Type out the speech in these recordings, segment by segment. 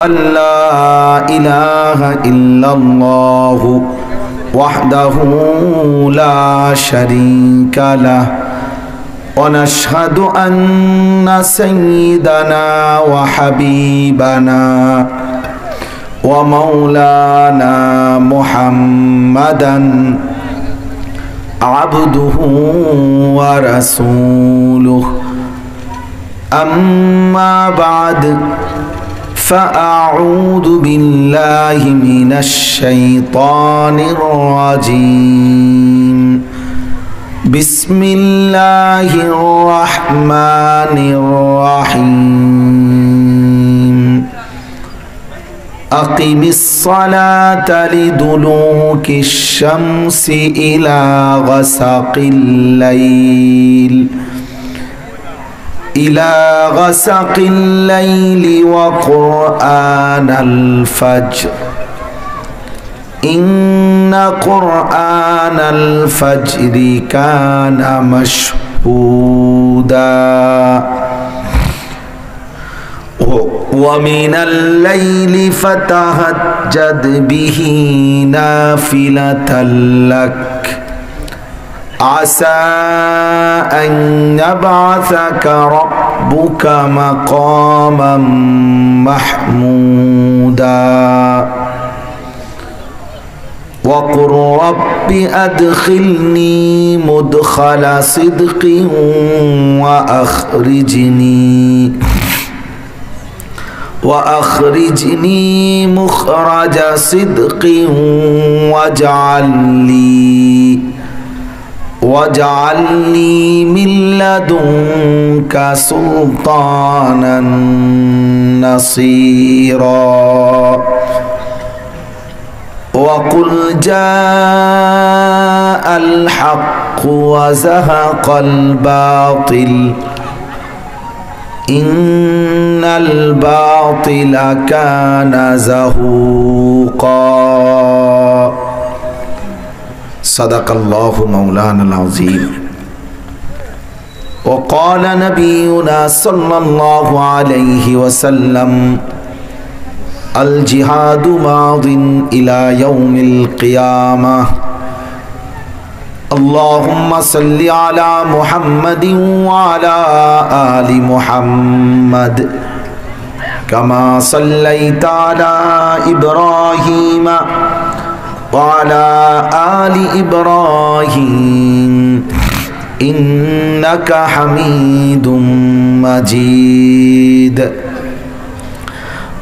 لا إله إلا الله وحده لا شريك له ونشهد أن سيدنا وحبيبنا ومولانا محمدا عبده ورسوله أما بعد فأعوذ بالله من الشيطان الرجيم بسم الله الرحمن الرحيم أقم الصلاة لدلوك الشمس إلى غسق الليل وقرآن الفجر إن قرآن الفجر كان مشهودا ومن الليل فتهجد به نافلة لك عسى أن يبعثك ربك مقاما محمودا وقل رب أدخلني مدخل صدق وأخرجني مخرج صدق واجعل لي من لدنك سلطانا نصيرا وقل جاء الحق وزهق الباطل إن الباطل كان زهوقا صدق الله مولانا العظيم وقال نبينا صلى الله عليه وسلم الجهاد ماض إلى يوم القيامة اللهم صل على محمد وعلى آل محمد كما صليت على إبراهيم وعلى آل إبراهيم إنك حميد مجيد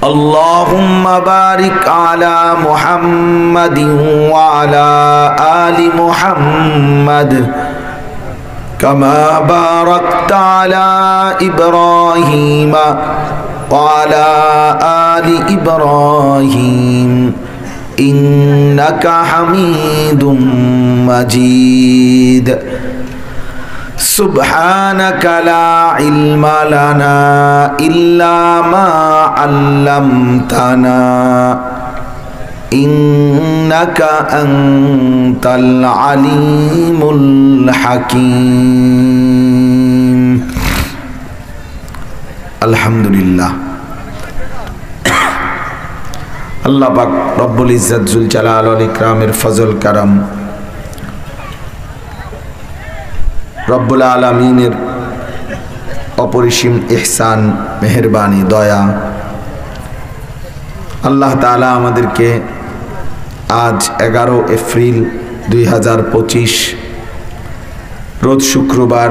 اللهم بارك على محمد وعلى آل محمد كما باركت على إبراهيم وعلى آل إبراهيم إنك حميد مجيد سبحانك لا علم لنا إلا ما علمتنا إنك أنت العليم الحكيم الحمد لله আল্লাহ পাক রব্বুল ইজ্জত জুল জালাল ওয়াল ইকরামের ফজল কারাম রব্বুল আলামিনের অপরিসীম ইহসান মেহেরবানি দয়া আল্লাহ তাআলা আমাদেরকে আজ 11 এপ্রিল 2025 রোজ শুক্রবার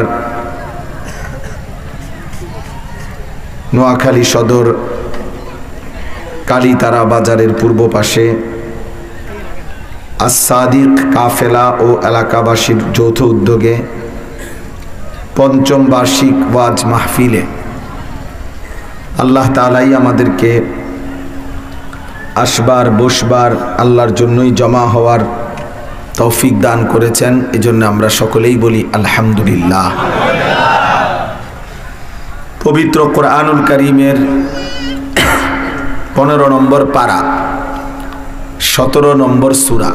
নোয়াখালী সদর কালীতারা বাজারের পূর্ব পাশে আস-সাদিক কাফেলা ও এলাকাবাসীর যৌথ উদ্যোগে পঞ্চম বার্ষিক ওয়াজ মাহফিলে আল্লাহ তাআলাই আমাদেরকে আসবার বসবার আল্লাহর জন্যই জমা হওয়ার তৌফিক দান করেছেন। এজন্য আমরা সকলেই বলি আলহামদুলিল্লাহ। পবিত্র কোরআনুল কারীমের 15 নম্বর পারা 17 নম্বর সূরা,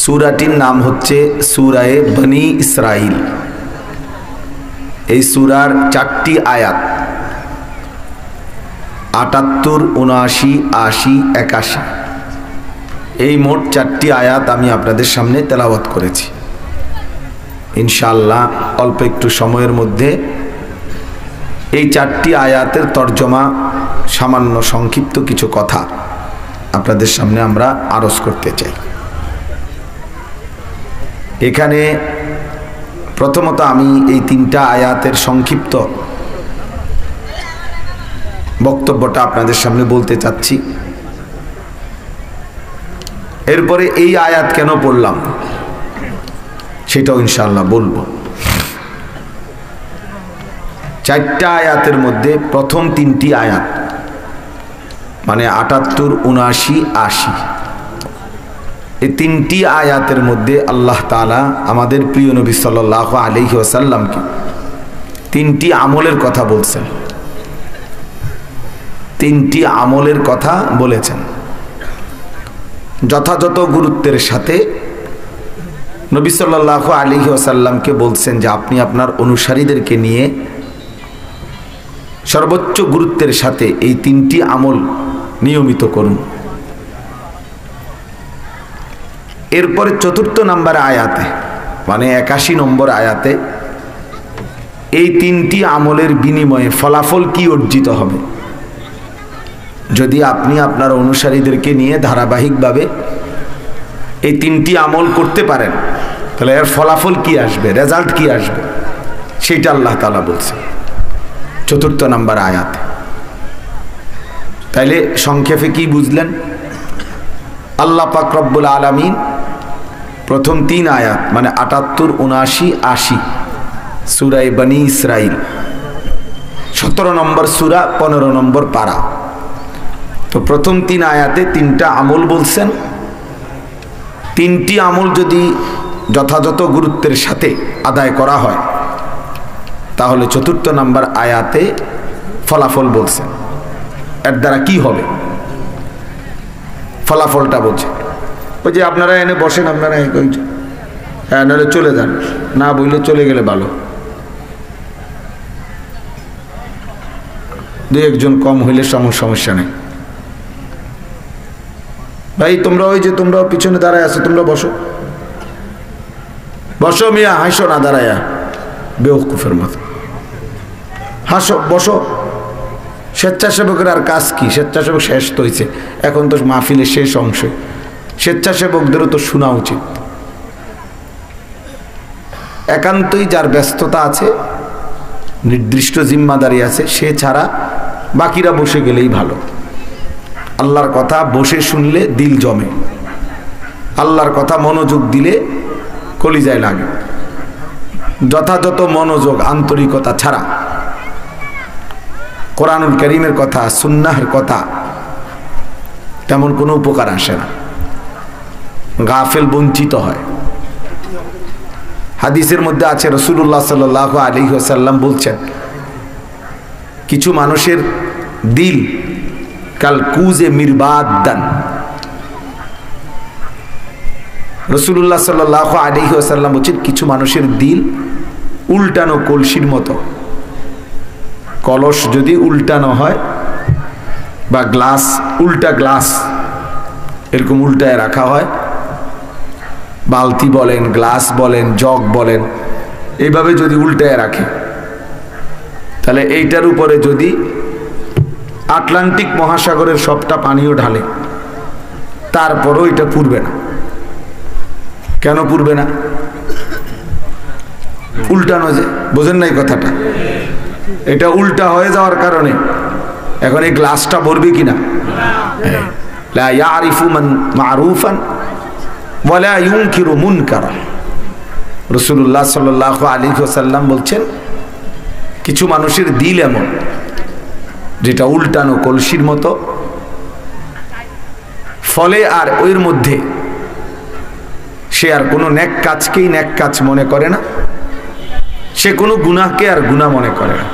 সূরাটির নাম হচ্ছে সূরায়ে বনি ইসরাইল। এই সূরার 4টি আয়াত। 78, 79, 80, 81 এই মোট 4টি আয়াত আমি আপনাদের সামনে তেলাওয়াত করেছি। ইনশাআল্লাহ অল্প একটু সময়ের মধ্যে এই 4টি আয়াতের তর্জমা, সামান্য সংক্ষিপ্ত কিছু কথা আপনাদের সামনে আমরা আরজ করতে চাই। এখানে প্রথমত আমি এই 3টা আয়াতের সংক্ষিপ্ত বক্তব্যটা আপনাদের সামনে বলতে চাচ্ছি। এরপরে এই আয়াত কেন পড়লাম সেটাও ইনশাআল্লাহ বলবো। 4টা আয়াতের মধ্যে প্রথম 3টি আয়াত মানে 78, 79, 80 এই 3টি আয়াতের মধ্যে আল্লাহ তাআলা আমাদের প্রিয় নবী সাল্লাল্লাহু আলাইহি ওয়াসাল্লামকে 3টি আমলের কথা বলছেন, 3টি আমলের কথা বলেছেন। যথাযথ গুরুত্বের সাথে নবী সাল্লাল্লাহু আলাইহি ওয়াসাল্লামকে বলছেন যে আপনি আপনার অনুসারীদেরকে নিয়ে সর্বোচ্চ গুরুত্বের সাথে এই 3টি আমল নিয়মিত করুন। এরপরে 4 নম্বর আয়াতে মানে 81 নম্বর আয়াতে এই 3টি আমলের বিনিময়ে ফলাফল কি অর্জিত হবে। যদি আপনি আপনার অনুসারীদেরকে নিয়ে ধারাবাহিকভাবে এই 3টি আমল করতে পারেন তাহলে এর ফলাফল কি আসবে, রেজাল্ট কি আসবে, সেটা আল্লাহ তাআলা বলছেন 4 নম্বর আয়াতে। তাইলে সংক্ষেপে কি বুঝলেন? আল্লাহ পাক রব্বুল আলামিন প্রথম 3 আয়াত মানে 78, 79, 80 সূরা বনী ইসরাইল 17 নম্বর সূরা 15 নম্বর পারা। তো প্রথম 3 আয়াতে 3টা আমল বলছেন। 3টি আমল যদি যথাযথ গুরুত্বের সাথে আদায় করা হয় তাহলে 4 নম্বর আয়াতে ফলাফল বলছেন। এর দ্বারা কি হবে ফলাফলটা বলছে। ওই যে আপনারা এনে বসেন, আপনারা হ্যাঁ নাহলে চলে যান, না বললে চলে গেলে ভালো, 2-1 কম হইলে সমস্যা নেই। ভাই তোমরা ওই যে তোমরা পিছনে দাঁড়ায় আছো, তোমরা বসো বসো মিয়া, হাসো না দাঁড়ায়া বেওকুফের মতো, হাসো বসো। স্বেচ্ছাসেবকের আর কাজ কি? স্বেচ্ছাসেবক শেষ তো হয়েছে, এখন তো মাহফিলের শেষ অংশ, স্বেচ্ছাসেবকদেরও তো শোনা উচিত। একান্তই যার ব্যস্ততা আছে, নির্দিষ্ট জিম্মাদারি আছে, সে ছাড়া বাকিরা বসে গেলেই ভালো। আল্লাহর কথা বসে শুনলে দিল জমে, আল্লাহর কথা মনোযোগ দিলে কলিজায় লাগে। যথাযথ মনোযোগ আন্তরিকতা ছাড়া কোরআনুল কারীমের কথা, সুন্নাহর কথা তেমন কোনো উপকার আসে না, গাফেল বঞ্চিত হয়। হাদিসের মধ্যে আছে রাসূলুল্লাহ সাল্লাল্লাহু আলাইহি ওয়াসাল্লাম বলছেন কিছু মানুষের দিল কাল কুজে মিরবাদান। রাসূলুল্লাহ সাল্লাল্লাহু আলাইহি ওয়াসাল্লাম বলছেন কিছু মানুষের দিল উল্টানো কলসির মতো। কলস যদি উল্টানো হয় বা গ্লাস, উল্টা গ্লাস এরকম উল্টায় রাখা হয়, বালতি বলেন, গ্লাস বলেন, জগ বলেন, এইভাবে যদি উল্টায় রাখে তাহলে এইটার উপরে যদি আটলান্টিক মহাসাগরের সবটা পানিও ঢালে তারপরও এটা পুড়বে না। কেন পুড়বে না? উল্টানো যে, বোঝেন নাই কথাটা? এটা উল্টা হয়ে যাওয়ার কারণে এখন এই গ্লাসটা ভরবে কিনা। লা ইয়ারিফু মান মারুফান ওয়া লা ইউনকিরু মুনকারা। রাসূলুল্লাহ সাল্লাল্লাহু আলাইহি ওয়াসাল্লাম বলছেন কিছু মানুষের দিল এমন যেটা উল্টানো কলসির মতো, ফলে আর ওর মধ্যে সে আর কোনো নেক কাজকেই নেক কাজ মনে করে না, সে কোনো গুনাহকে আর গুনাহ মনে করে না,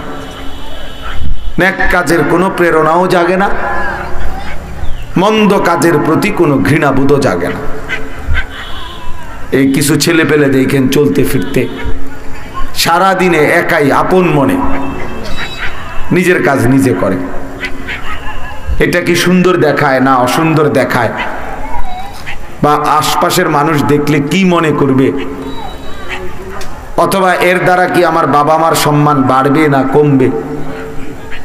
নেক কাজের কোনো প্রেরণাও জাগে না, মন্দ কাজের প্রতি কোনো ঘৃণাবোধও জাগে না। এই কিছু ছেলে পেলে দেখেন চলতে ফিরতে সারাদিনে একাই আপন মনে নিজের কাজ নিজে করে, এটা কি সুন্দর দেখায় না অসুন্দর দেখায়, বা আশপাশের মানুষ দেখলে কি মনে করবে, অথবা এর দ্বারা কি আমার বাবা মার সম্মান বাড়বে না কমবে,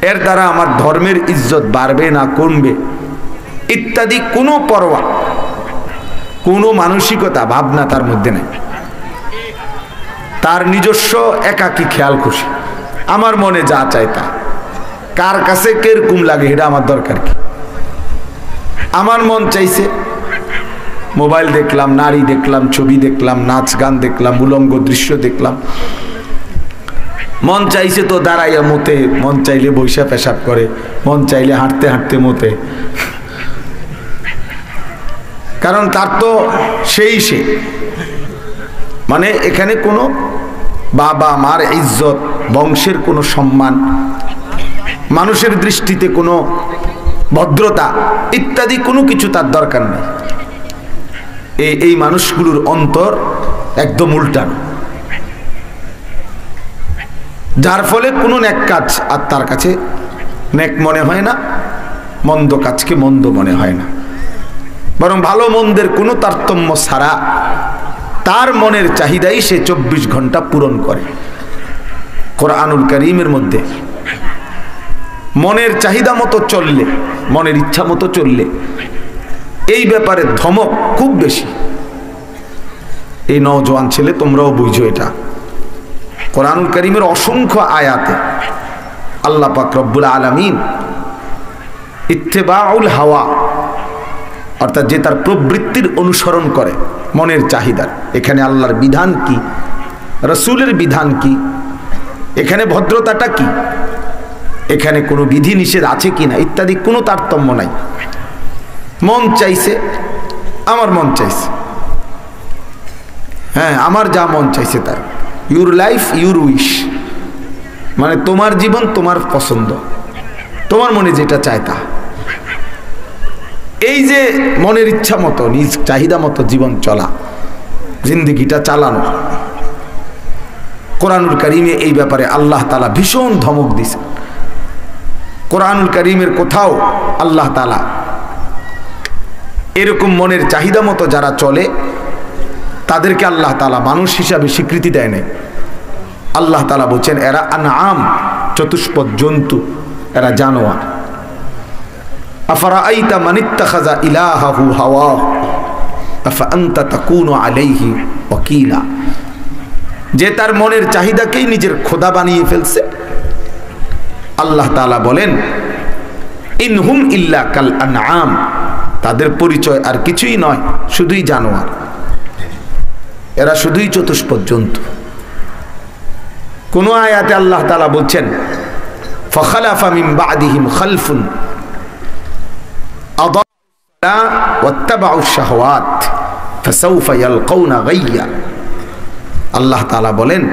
এর দ্বারা আমার ধর্মের ইজ্জত বাড়বে না কমবে, ইত্যাদি কোনো পরোয়া, কোনো মানসিকতা ভাবনা তার মধ্যে নেই। তার নিজস্ব একাকী খেয়াল খুশি, আমার মনে যা চাই তা, কার কাছে কিরকম লাগে এটা আমার দরকার কি। আমার মন চাইছে মোবাইল দেখলাম, নারী দেখলাম, ছবি দেখলাম, নাচ গান দেখলাম, উলঙ্গ দৃশ্য দেখলাম, মন চাইছে তো দাঁড়াইয়া মতে, মন চাইলে বৈশা পেশাব করে, মন চাইলে হাঁটতে হাঁটতে মতে, কারণ তার তো সেই সে, মানে এখানে কোনো বাবা মার ইজ্জত, বংশের কোনো সম্মান, মানুষের দৃষ্টিতে কোনো ভদ্রতা ইত্যাদি কোনো কিছু তার দরকার নেই। এই মানুষগুলোর অন্তর একদম উল্টানো, যার ফলে কোনো নেক কাজ আর তার কাছে নেক মনে হয় না, মন্দ কাজকে মন্দ মনে হয় না, বরং ভালো মন্দের কোনো তারতম্য ছাড়া তার মনের চাহিদাই সে 24 ঘন্টা পূরণ করে। কোরআনুল কারীমের মধ্যে মনের চাহিদা মতো চললে, মনের ইচ্ছা মতো চললে, এই ব্যাপারে ধমক খুব বেশি। এই নওজোয়ান ছেলে তোমরাও বুঝো এটা। কোরআনুল কারীমের অসংখ্য আয়াতে আল্লাহ পাক রব্বুল আলামিন ইত্তেবাউল হাওয়া, অর্থাৎ যে তার প্রবৃত্তির অনুসরণ করে মনের চাহিদার, এখানে আল্লাহর বিধান কি, রাসূলের বিধান কি, এখানে ভদ্রতাটা কি, এখানে কোনো বিধি নিষেধ আছে কিনা ইত্যাদি কোনো তারতম্য নাই। মন চাইছে, আমার মন চাইছে, হ্যাঁ আমার যা মন চাইছে তার, ইউর লাইফ ইউর উইশ, মানে তোমার জীবন তোমার পছন্দ, তোমার মনে যেটা চায় তা। এই যে মনের ইচ্ছা মতো নিজ চাহিদা মতো জীবন চলা, জিন্দেগিটা চালানো, কোরআনুল কারীমে এই ব্যাপারে আল্লাহ তাআলা ভীষণ ধমক দিয়েছেন। কোরআনুল কারীমের কোথাও আল্লাহ তাআলা এরকম মনের চাহিদা মতো যারা চলে তাদেরকে আল্লাহ তাআলা মানুষ হিসাবে স্বীকৃতি দেয় নাই। আল্লাহ তাআলা বলছেন এরা আনআম, চতুষ্পদ জন্তু, এরা জানোয়ার। আফারাআইতা মান ইত্তাখাযা ইলাহাহু হাওয়াহু আফা আনতা তাকুনু আলাইহি ওয়াকিলা, যে তার মনের চাহিদাকেই নিজের খোদা বানিয়ে ফেলছে। আল্লাহ তাআলা বলেন ইনহুম ইল্লা কাল আনআম, তাদের পরিচয় আর কিছুই নয়, শুধুই জানোয়ার, এরা শুধুই চতুষ্পদ জন্তু। কোন আয়াতে আল্লাহ তাআলা বলছেন ফাখালাফা মিন বাদিহিম খালফুন আদাল্লা ওয়াত্তাবাউ শাহওয়াত ফাসাউফা ইয়ালকাউনা গাইয়া। আল্লাহ তাআলা বলেন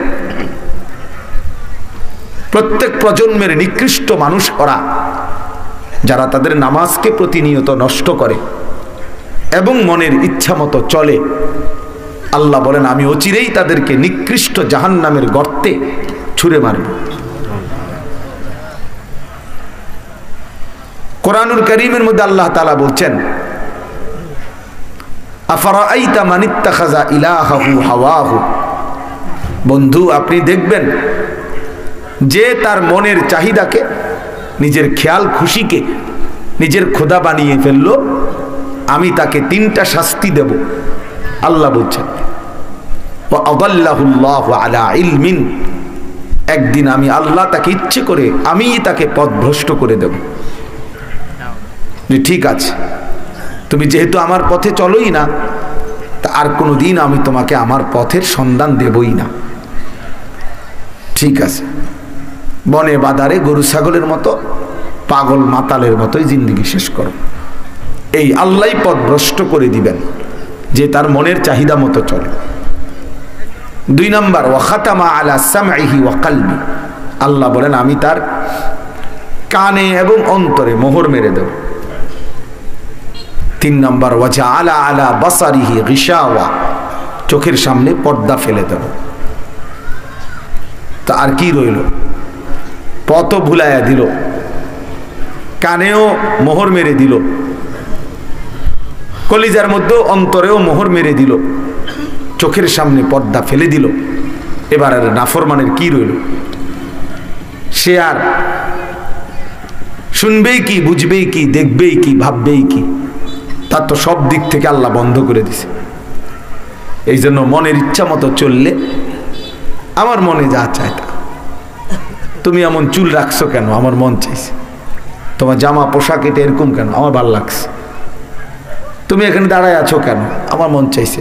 প্রত্যেক প্রজন্মের নিকৃষ্ট মানুষ ওরা, যারা তাদের নামাজকে প্রতিনিয়ত নষ্ট করে এবং মনের ইচ্ছা মতো চলে। আল্লাহ বলেন আমি অচিরেই তাদেরকে নিকৃষ্ট জাহান্নামের গর্তে ছুঁড়ে মারব। কোরআনুল কারীমের মধ্যে আল্লাহ তাআলা বলছেন আফারাআইতা মান ইত্তাখাযা ইলাহাহু হাওয়াহু, বন্ধু আপনি দেখবেন যে তার মনের চাহিদাকে, নিজের খেয়াল খুশিকে নিজের খোদা বানিয়ে ফেললো, আমি তাকে 3টা শাস্তি দেব। আল্লাহ বলছেন ওয়া আদাল্লাহুল্লাহু আলা ইলমিন, একদিন আমি আল্লাহ তাকে ইচ্ছে করে আমি তাকে পথভ্রষ্ট করে দেব। যে ঠিক আছে তুমি যেহেতু আমার পথে চলোই না, তা আর কোনো দিন আমি তোমাকে আমার পথের সন্ধান দেবই না। ঠিক আছে, বনে বাদারে গরু ছাগলের মতো, পাগল মাতালের মতোই জিন্দেগি শেষ করো। এই আল্লাহই পথভ্রষ্ট করে দিবেন যে তার মনের চাহিদা মতো চলে। 2 নাম্বার ওয়া খাতামা আলা সামঈহি ওয়া কলবি, আল্লাহ বলেন আমি তার কানে এবং অন্তরে মোহর মেরে দেব। 3 নাম্বার ওয়া জাআলা আলা বাসারিহি গিশাওয়া, চোখের সামনে পর্দা ফেলে দেব। তা আর কি রইল? পথ ভুলাইয়া দিল। কানেও মোহর মেরে দিল, কলিজার মধ্যেও অন্তরেও মোহর মেরে দিল, চোখের সামনে পর্দা ফেলে দিল। এবার আর নাফরমানের কি রইল? সে আর শুনবেই কি, বুঝবেই কি, দেখবেই কি, ভাববেই কি? তার তো সব দিক থেকে আল্লাহ বন্ধ করে দিছে। এই জন্য মনের ইচ্ছা মতো চললে আমার মনে যা চায় তা। তুমি এমন চুল রাখছো কেন? আমার মন চাইছে। তোমার জামা পোশাক এটা এরকম কেন? আমার ভালো লাগছে। তুমি এখানে দাঁড়ায় আছো কেন? আমার মন চাইছে।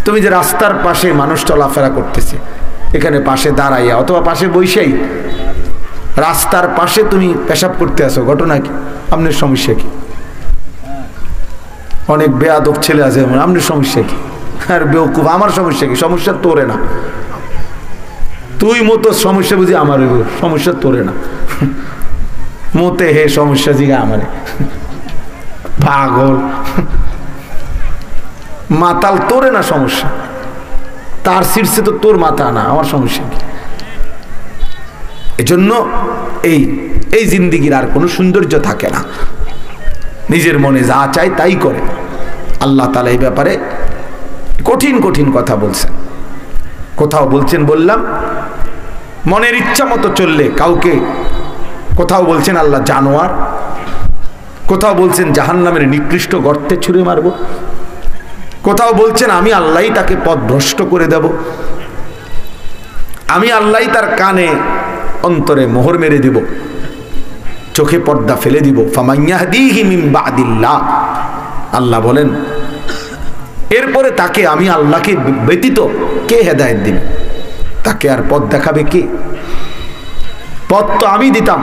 তুমি যে রাস্তার পাশে মানুষ চলাফেরা করতেছে, এখানে পাশে দাঁড়াইয়া অথবা পাশে বইসাই রাস্তার পাশে তুমি পেশাব করতে আসো, ঘটনা কি? আপনার সমস্যা কি? অনেক বেয়াদব ছেলে আছে, আপনার সমস্যা কি? আর বেওকুফ, আমার সমস্যা কি? সমস্যা তোরে না, তুই মতো সমস্যা বুঝি আমার, সমস্যা তোরে না। মতে হে সমস্যা জিগা আমারে, পাগল মাতাল, তোরে না সমস্যা, তার শীর্ষে তো তোর মাথা না, আমার সমস্যা কি? এজন্য এই জিন্দিগির আর কোনো সৌন্দর্য থাকে না। নিজের মনে যা চায় তাই করে। আল্লাহ তাআলা এই ব্যাপারে কঠিন কঠিন কথা বলছেন। কোথাও বলছেন, বললাম মনের ইচ্ছা মতো চললে কাউকে, কোথাও বলছেন আল্লাহ জানোয়ার, কোথাও বলছেন জাহান্নামের নিকৃষ্ট গর্তে ছুঁড়ে মারব, কোথাও বলছেন আমি আল্লাহই তাকে পথ ভ্রষ্ট করে দেব, আমি আল্লাহই তার কানে অন্তরে মোহর মেরে দিব, চোখে পর্দা ফেলে দিব। ফামাইয়াহদিহি মিন বাদিল্লাহ, আল্লাহ বলেন এরপরে তাকে, আমি আল্লাহকে ব্যতীত কে হেদায়েত দিবে? তাকে আর পথ দেখাবে কে? পথ তো আমি দিতাম,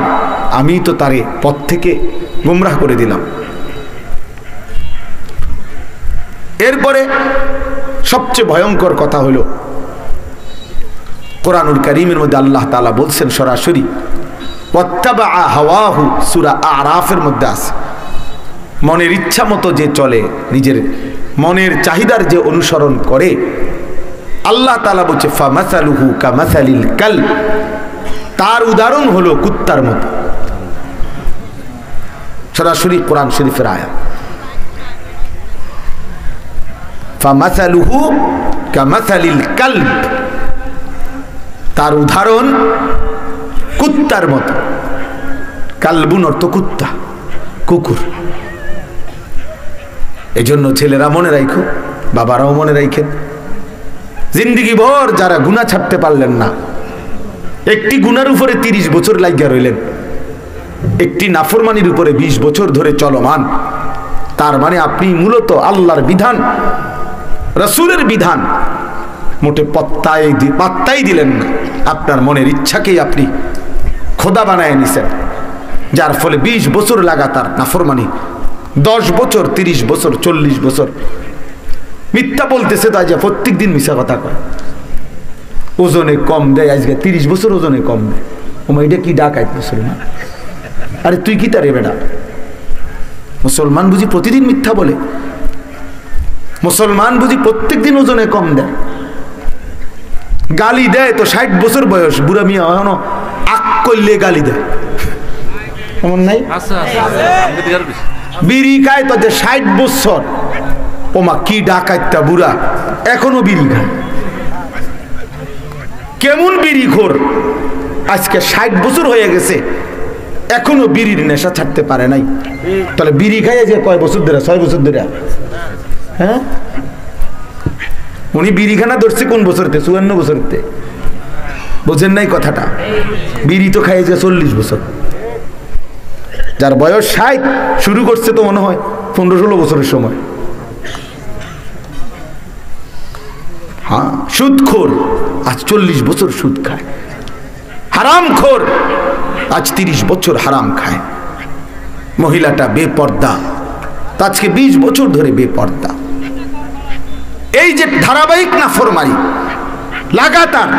আমি তো তারে পথ থেকে গুমরাহ করে দিলাম। এরপরে সবচেয়ে ভয়ঙ্কর কথা হলো, কোরআনুল কারীমের মধ্যে আল্লাহ তাআলা বলছেন সরাসরি, ওয়াত্তাবা হাওয়াহু, সূরা আরাফের মধ্যে আছে, মনের ইচ্ছা মতো যে চলে, নিজের মনের চাহিদার যে অনুসরণ করে, আল্লাহ তাআলা বলছে ফামাসালুহু কামাসালিল কালব, তার উদাহরণ হলো কুত্তার মতো। সরাসরি কোরআন শরীফের আয়াত, ফামাসালুহু কামাসালিল কালব, তার উদাহরণ কুত্তার মতো। কালবুন অর্থ কুত্তা, কুকুর। এজন্য ছেলেরা মনে রাখো, বাবারাও মনে রাখেন, জিন্দিগি ভর যারা গুনাহ ছাড়তে পারলেন না, একটি গুনার উপরে 30 বছর লাগিয়া রইলেন, একটি নাফরমানির উপরে 20 বছর ধরে চলমান, তার মানে আপনি মূলত আল্লাহর বিধান, রাসূলের বিধান মোটে পাত্তাই দিলেন না। আপনার মনের ইচ্ছাকেই আপনি খোদা বানায় নিছেন, যার ফলে 20 বছর লাগাতার নাফরমানি, 10 বছর, 30 বছর, 40 বছর মিথ্যা বলতেছে। তাই যে প্রত্যেক দিন মিথ্যা কথা কয়, ওজনে কম দেয়, আজকে 30 বছর ওজনে কম দেয়। ওমা এটা কি ডাকাইত মুসলমান? আরে তুই কি তারে বেটা? মুসলমান বুঝি প্রতিদিন মিথ্যা বলে? মুসলমান বুঝি প্রত্যেক দিন ওজনে কম দেয়? গালি দেয় তো 60 বছর বয়স, বুড়া মিয়া এখনো আক করলে গালি দেয়, এমন নাই? বিড়ি খায় তো যে 60 বছর, ওমা কি ডাকাইতা বুড়া, এখনো বিড়ি খায়। কেমন বিড়ি খোর, আজকে 60 বছর হয়ে গেছে, এখনো বিড়ির নেশা ছাড়তে পারে নাই। তাহলে বিড়ি খাইয়ে যে কয় বছর ধরে? 6 বছর ধরে। হ্যাঁ, উনি বিড়িখানা ধরছে কোন বছরতে? 54 বছরতে। বোঝেন নাই কথাটা? বিড়ি তো খাইয়েছে 40 বছর। যার বয়স 60 শুরু করছে তো মনে হয় 15-16 বছরের সময়। হ্যাঁ, সুদখোর আজ 40 বছর সুদ খায়। হারামখোর আজ 30 বছর হারাম খায়। মহিলাটা বেপর্দা, আজকে 20 বছর ধরে বেপর্দা। এই যে ধারাবাহিক নাফরমানি, লাগাতার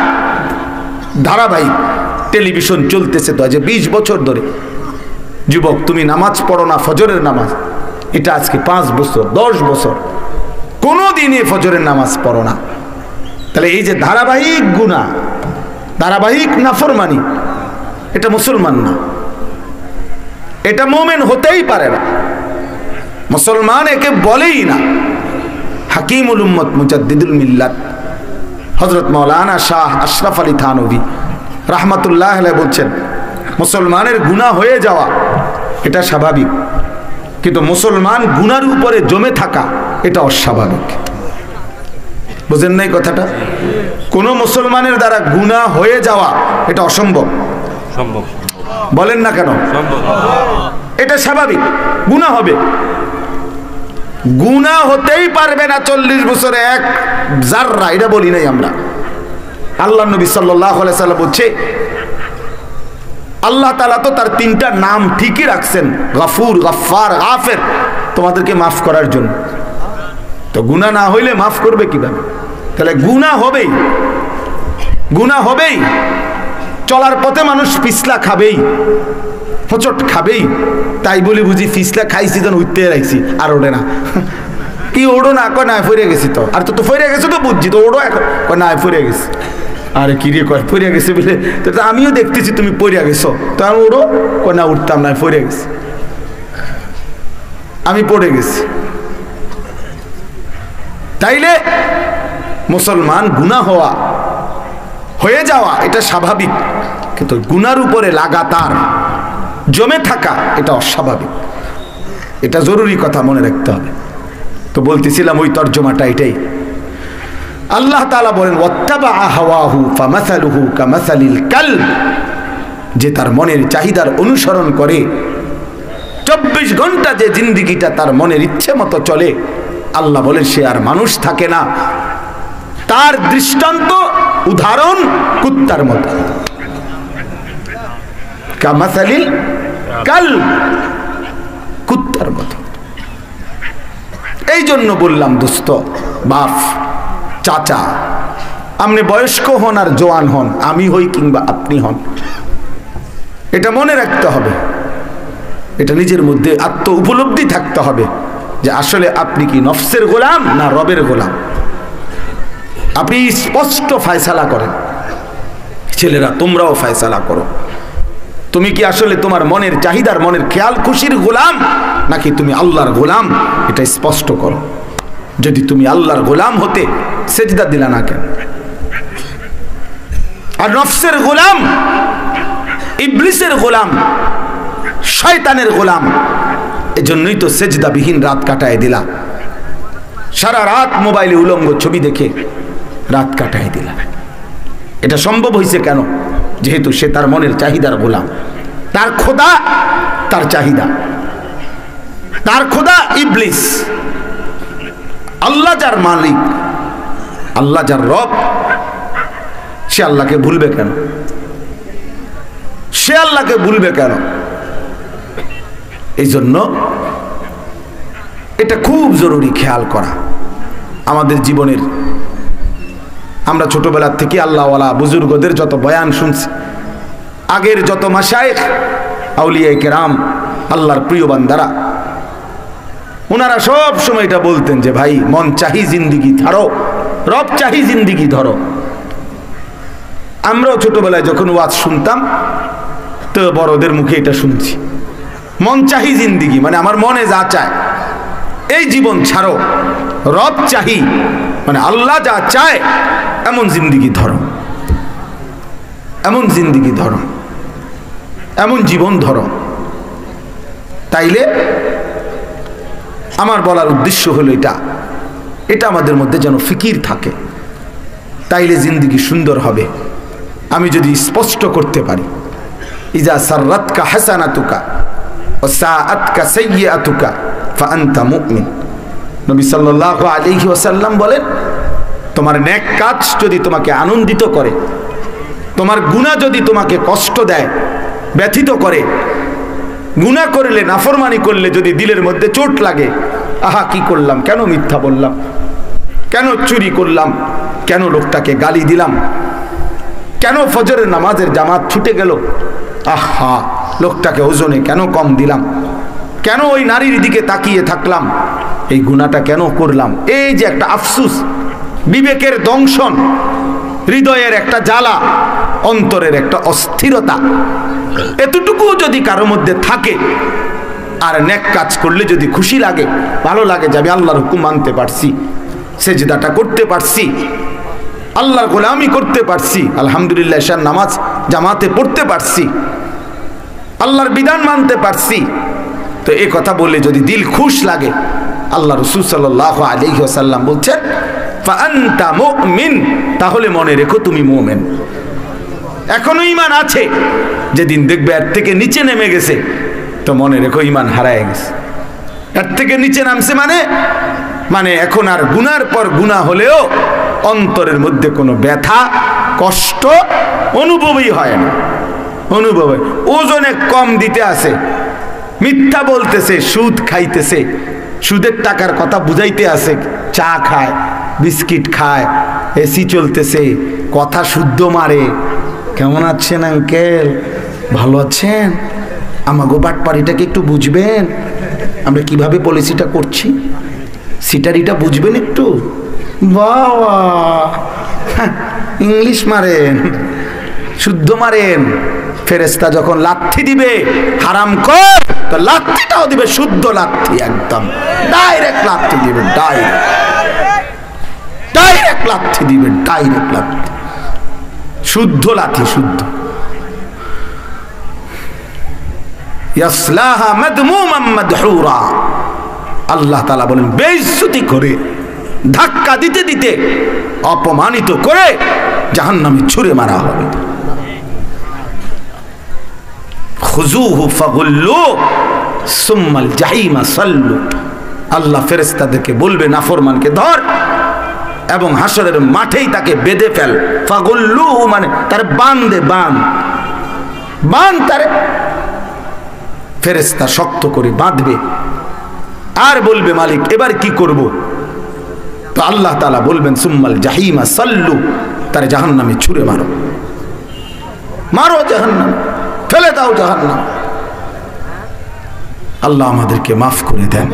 ধারাবাহিক টেলিভিশন চলতেছে তো আজ 20 বছর ধরে। যুবক, তুমি নামাজ পড়ো না, ফজরের নামাজ, এটা আজকে 5 বছর, 10 বছর কোনো দিনে ফজরের নামাজ পড়ো না। তাহলে এই যে ধারাবাহিক গুনাহ, ধারাবাহিক নাফরমানি, এটা মুসলমান না। এটা মুমিন হতেই পারে না, মুসলমান একে বলেই না। হাকিমুল উম্মত মুজাদ্দিদুল মিল্লাত হযরত মাওলানা শাহ আশরাফ আলী থানভী রাহমাতুল্লাহ আলাইহি বলছেন, মুসলমানের গুনাহ হয়ে যাওয়া এটা স্বাভাবিক, কিন্তু মুসলমান গুনার উপরে জমে থাকা এটা অস্বাভাবিক। বুঝেন নাই কথাটা? কোন মুসলমানের দ্বারা গুনাহ হয়ে যাওয়া এটা অসম্ভব। সম্ভব বলেন না কেন? এটা স্বাভাবিক, গুনাহ হবে। গুনাহ হতেই পারবে না 40 বছরে এক জাররা, এটা বলি নাই আমরা। আল্লাহ নবী সাল্লাল্লাহু আলাইহি সাল্লাম বলছে, আল্লাহ তাআলা তো তার 3টা নাম ঠিকই রাখছেন, গফুর, গফফার, গাফির, তোমাদেরকে মাফ করার জন্য। তো গুনাহ না হইলে মাফ করবে কিভাবে? তাহলে গুনাহ হবেই, গুনাহ হবেই। চলার পথে মানুষ পিছলা খাবেই, হোঁচট খাবেই। তাই বলি বুঝি পিছলা খাইছি যেন উঠতে রাখছি, আর ওঠে না। কি ওড়ো না? কয় না ফিরে গেছি তো। আর তো ফিরে গেছে তো বুঝছি, তো ওড়ো এখন। কয় না ফিরে গেছি। আরে কি রে, কয় ফিরে গেছে বলে তো আমিও দেখতেছি তুমি পড়িয়া গেছো, তো আমি ওড়ো। কয় না উঠতাম না, ফিরে গেছি, আমি পড়ে গেছি। তাইলে মুসলমান গুনাহ হয়ে যাওয়া এটা স্বাভাবিক, কিন্তু গুনার উপরে লাগাতার জমে থাকা এটা অস্বাভাবিক। এটা জরুরি কথা, মনে রাখতে হবে। তো বলতেছিলাম ওই তর্জমাটা এটাই। আল্লাহ তাআলা বলেন, ওয়াত্তাবা হাওয়াহু ফামাসালুহু কামাসালিল কালব, যে তার মনের চাহিদার অনুসরণ করে 24 ঘন্টা যে জিন্দেগিটা তার মনের ইচ্ছে মতো চলে, আল্লাহ বলেন সে আর মানুষ থাকে না, তার দৃষ্টান্ত উদাহরণ কুত্তার মতো। কামাসালিল কালব, কুত্তার মতো। এই জন্য বললাম দোস্ত, বাপ, চাচা, আপনি বয়স্ক হন আর জওয়ান হন, আমি হই কিংবা আপনি হন, এটা মনে রাখতে হবে। এটা নিজের মধ্যে আত্ম উপলব্ধি থাকতে হবে যে আসলে আপনি কি নফসের গোলাম না রবের গোলাম। আপনি স্পষ্ট ফয়সালা করেন। ছেলেরা তোমরাও ফয়সালা করো, তুমি কি আসলে তোমার মনের চাহিদার, মনের খেয়াল খুশির গোলাম, নাকি তুমি আল্লাহর গোলাম? এটা স্পষ্ট করো। যদি তুমি আল্লাহর গোলাম হতে, সেজদা দিলা না কেন? আর নফসের গোলাম, ইবলিসের গোলাম, শয়তানের গোলাম, এজন্যই তো সেজদাবিহীন রাত কাটায় দিলা। সারা রাত মোবাইলে উলঙ্গ ছবি দেখে রাত কাটায় দিলা। এটা সম্ভব হয়েছে কেন? যেহেতু সে তার মনের চাহিদার গোলাম। তার খোদা তার চাহিদা, তার খোদা ইবলিস। আল্লাহ যার মালিক, আল্লাহ যার রব, সে আল্লাহকে ভুলবে কেন? সে আল্লাহকে ভুলবে কেন? এই জন্য এটা খুব জরুরি খেয়াল করা আমাদের জীবনের। আমরা ছোটবেলার থেকে আল্লাহওয়ালা বুজুর্গদের যত বয়ান শুনছি, আগের যত মাশায়েখ, আউলিয়া কেরাম, আল্লাহর প্রিয় বান্দারা, ওনারা সব সময় এটা বলতেন যে ভাই, মন চাহি জিন্দিগি ধরো, রব চাহি জিন্দিগি ধরো। আমরাও ছোটবেলায় যখন ওয়াজ শুনতাম, তো বড়দের মুখে এটা শুনছি, মন চাহি জিন্দিগি, মানে আমার মনে যা চায় এই জীবন ছাড়ো, রব চাহি মানে আল্লাহ যা চায় এমন জিন্দিগি ধরো, এমন জিন্দিগি ধরো, এমন জীবন ধরো। তাইলে আমার বলার উদ্দেশ্য হলো এটা, এটা আমাদের মধ্যে যেন ফিকির থাকে, তাইলে জিন্দিগি সুন্দর হবে। আমি যদি স্পষ্ট করতে পারি, ইজা সাররাতকা হাসানাতুকা ওয়া সাআতকা সাইয়্যাতুকা ফাআনতা মুমিন। নবী সাল্লাল্লাহু আলাইহি ওয়াসাল্লাম বলেন, তোমার নেক কাজ যদি তোমাকে আনন্দিত করে, তোমার গুনাহ যদি তোমাকে কষ্ট দেয়, ব্যথিত করে, গুনাহ করলে, নাফরমানি করলে যদি দিলের মধ্যে চোট লাগে, আহা কি করলাম, কেন মিথ্যা বললাম, কেন চুরি করলাম, কেন লোকটাকে গালি দিলাম, কেন ফজরের নামাজের জামাত ছুটে গেল, আহা লোকটাকে ওজনে কেন কম দিলাম, কেন ওই নারীর দিকে তাকিয়ে থাকলাম, এই গুনাহটা কেন করলাম, এই যে একটা আফসুস, বিবেকের দংশন, হৃদয়ের একটা জ্বালা, অন্তরের একটা অস্থিরতা, এতটুকু যদি কারো মধ্যে থাকে, আর নেক কাজ করলে যদি খুশি লাগে, ভালো লাগে যে আমি আল্লাহর হুকুম মানতে পারছি, সেজদাটা করতে পারছি, আল্লাহর গোলামি করতে পারছি, আলহামদুলিল্লাহ এশার নামাজ জামাতে পড়তে পারছি, আল্লাহর বিধান মানতে পারছি, তো এই কথা বললে যদি দিল খুশ লাগে, আল্লাহ রাসূল সাল্লাল্লাহু আলাইহি ওয়াসাল্লাম বলছেন ফাআনতা মুমিন, তাহলে মনে রেখো তুমি মুমিন। এখনো ঈমান আছে, যেদিন দেখবে এর থেকে নিচে নেমে গেছে তো মনে রেখো ঈমান হারায় গেছে। এর থেকে নিচে নামছে মানে এখন আর গুনার পর গুনাহ হলেও অন্তরের মধ্যে কোনো ব্যথা কষ্ট অনুভবই হয় না, অনুভব হয়। ওজনে কম দিতে আছে, মিথ্যা বলতেছে, সুদ খাইতেছে, সুদের টাকার কথা বুঝাইতে আছে, চা খায়, বিস্কিট খায়, এসি চলতেছে, কথা শুদ্ধ মারে, কেমন আছেন আঙ্কেল, ভালো আছেন, আমাগো বাটপাড়িটাকে একটু বুঝবেন, আমরা কিভাবে পলিসিটা করছি, সিটারিটা বুঝবেন একটু, বাবা ইংলিশ মারেন, শুদ্ধ মারেন। ফেরেশতা যখন লাথি দিবে হারাম কর, তো লাথিটাও দিবে শুদ্ধ লাথি, একদম ডাইরেক্ট লাথি দিবে, ডাইরেক্ট লাথি দিবে, ডাইরেক্ট লাথি, শুদ্ধ লাথি, শুদ্ধ। ইয়াসলাহা মাদমুমান মাদহুরা, আল্লাহ তাআলা বলেন বেইজ্জতি করে, ধাক্কা দিতে দিতে, অপমানিত করে জাহান্নামে ছুঁড়ে মারা হবে। খুযুহু ফাগুল্লু সুম্মাল জাহিমা সাল্লু, আল্লাহ ফেরেশতাদেরকে বলবে নাফরমানকে ধর এবং হাসরের মাঠেই তাকে বেঁধে ফেল। ফাগুল্লু মানে তার বাঁধে, বাঁধ তারে, ফেরেশতা শক্ত করে বাঁধবে আর বলবে মালিক এবার কি করব, তো আল্লাহ তাআলা বলবেন সুম্মাল জাহিমা সাল্লু, তারে জাহান্নামে ছুঁড়ে মারো, মারো জাহান্নামে, ফেলে দাও জাহান্নাম। আল্লাহ আমাদেরকে মাফ করে দেন,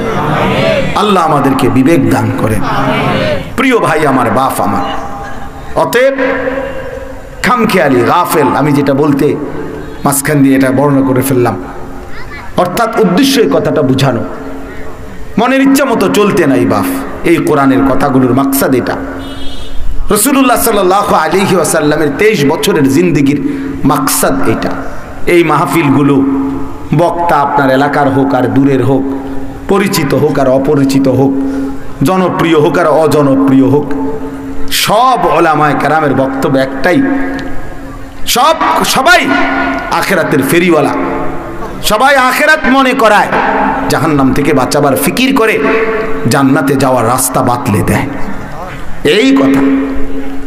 আল্লাহ আমাদেরকে বিবেক দান করেন। প্রিয় ভাই আমার, বাপ আমার, অতএব খামখেয়ালি গাফেল, আমি যেটা বলতে মাঝখান দিয়ে এটা বর্ণনা করে ফেললাম, অর্থাৎ উদ্দেশ্য এই কথাটা বুঝানো, মনের ইচ্ছা মতো চলতে নাই বাপ। এই কোরআনের কথাগুলোর মাকসাদ এটা। রাসূলুল্লাহ সাল্লাল্লাহু আলাইহি ওয়াসাল্লামের 23 বছরের জিন্দেগির মাকসাদ এটা। এই মাহফিলগুলো বক্তা আপনার এলাকার হোক আর দূরের হোক, পরিচিত হোক আর অপরিচিত হোক, জনপ্রিয় হোক আর অজনপ্রিয় হোক, সব ওলামায়ে কেরামের বক্তব্য একটাই, সবাই আখিরাতের ফেরিওয়ালা, সবাই আখিরাত মনে করায়, জাহান্নাম থেকে বাঁচাবার ফিকির করে জান্নাতে যাওয়ার রাস্তা বাতলে দেয়। এই কথা।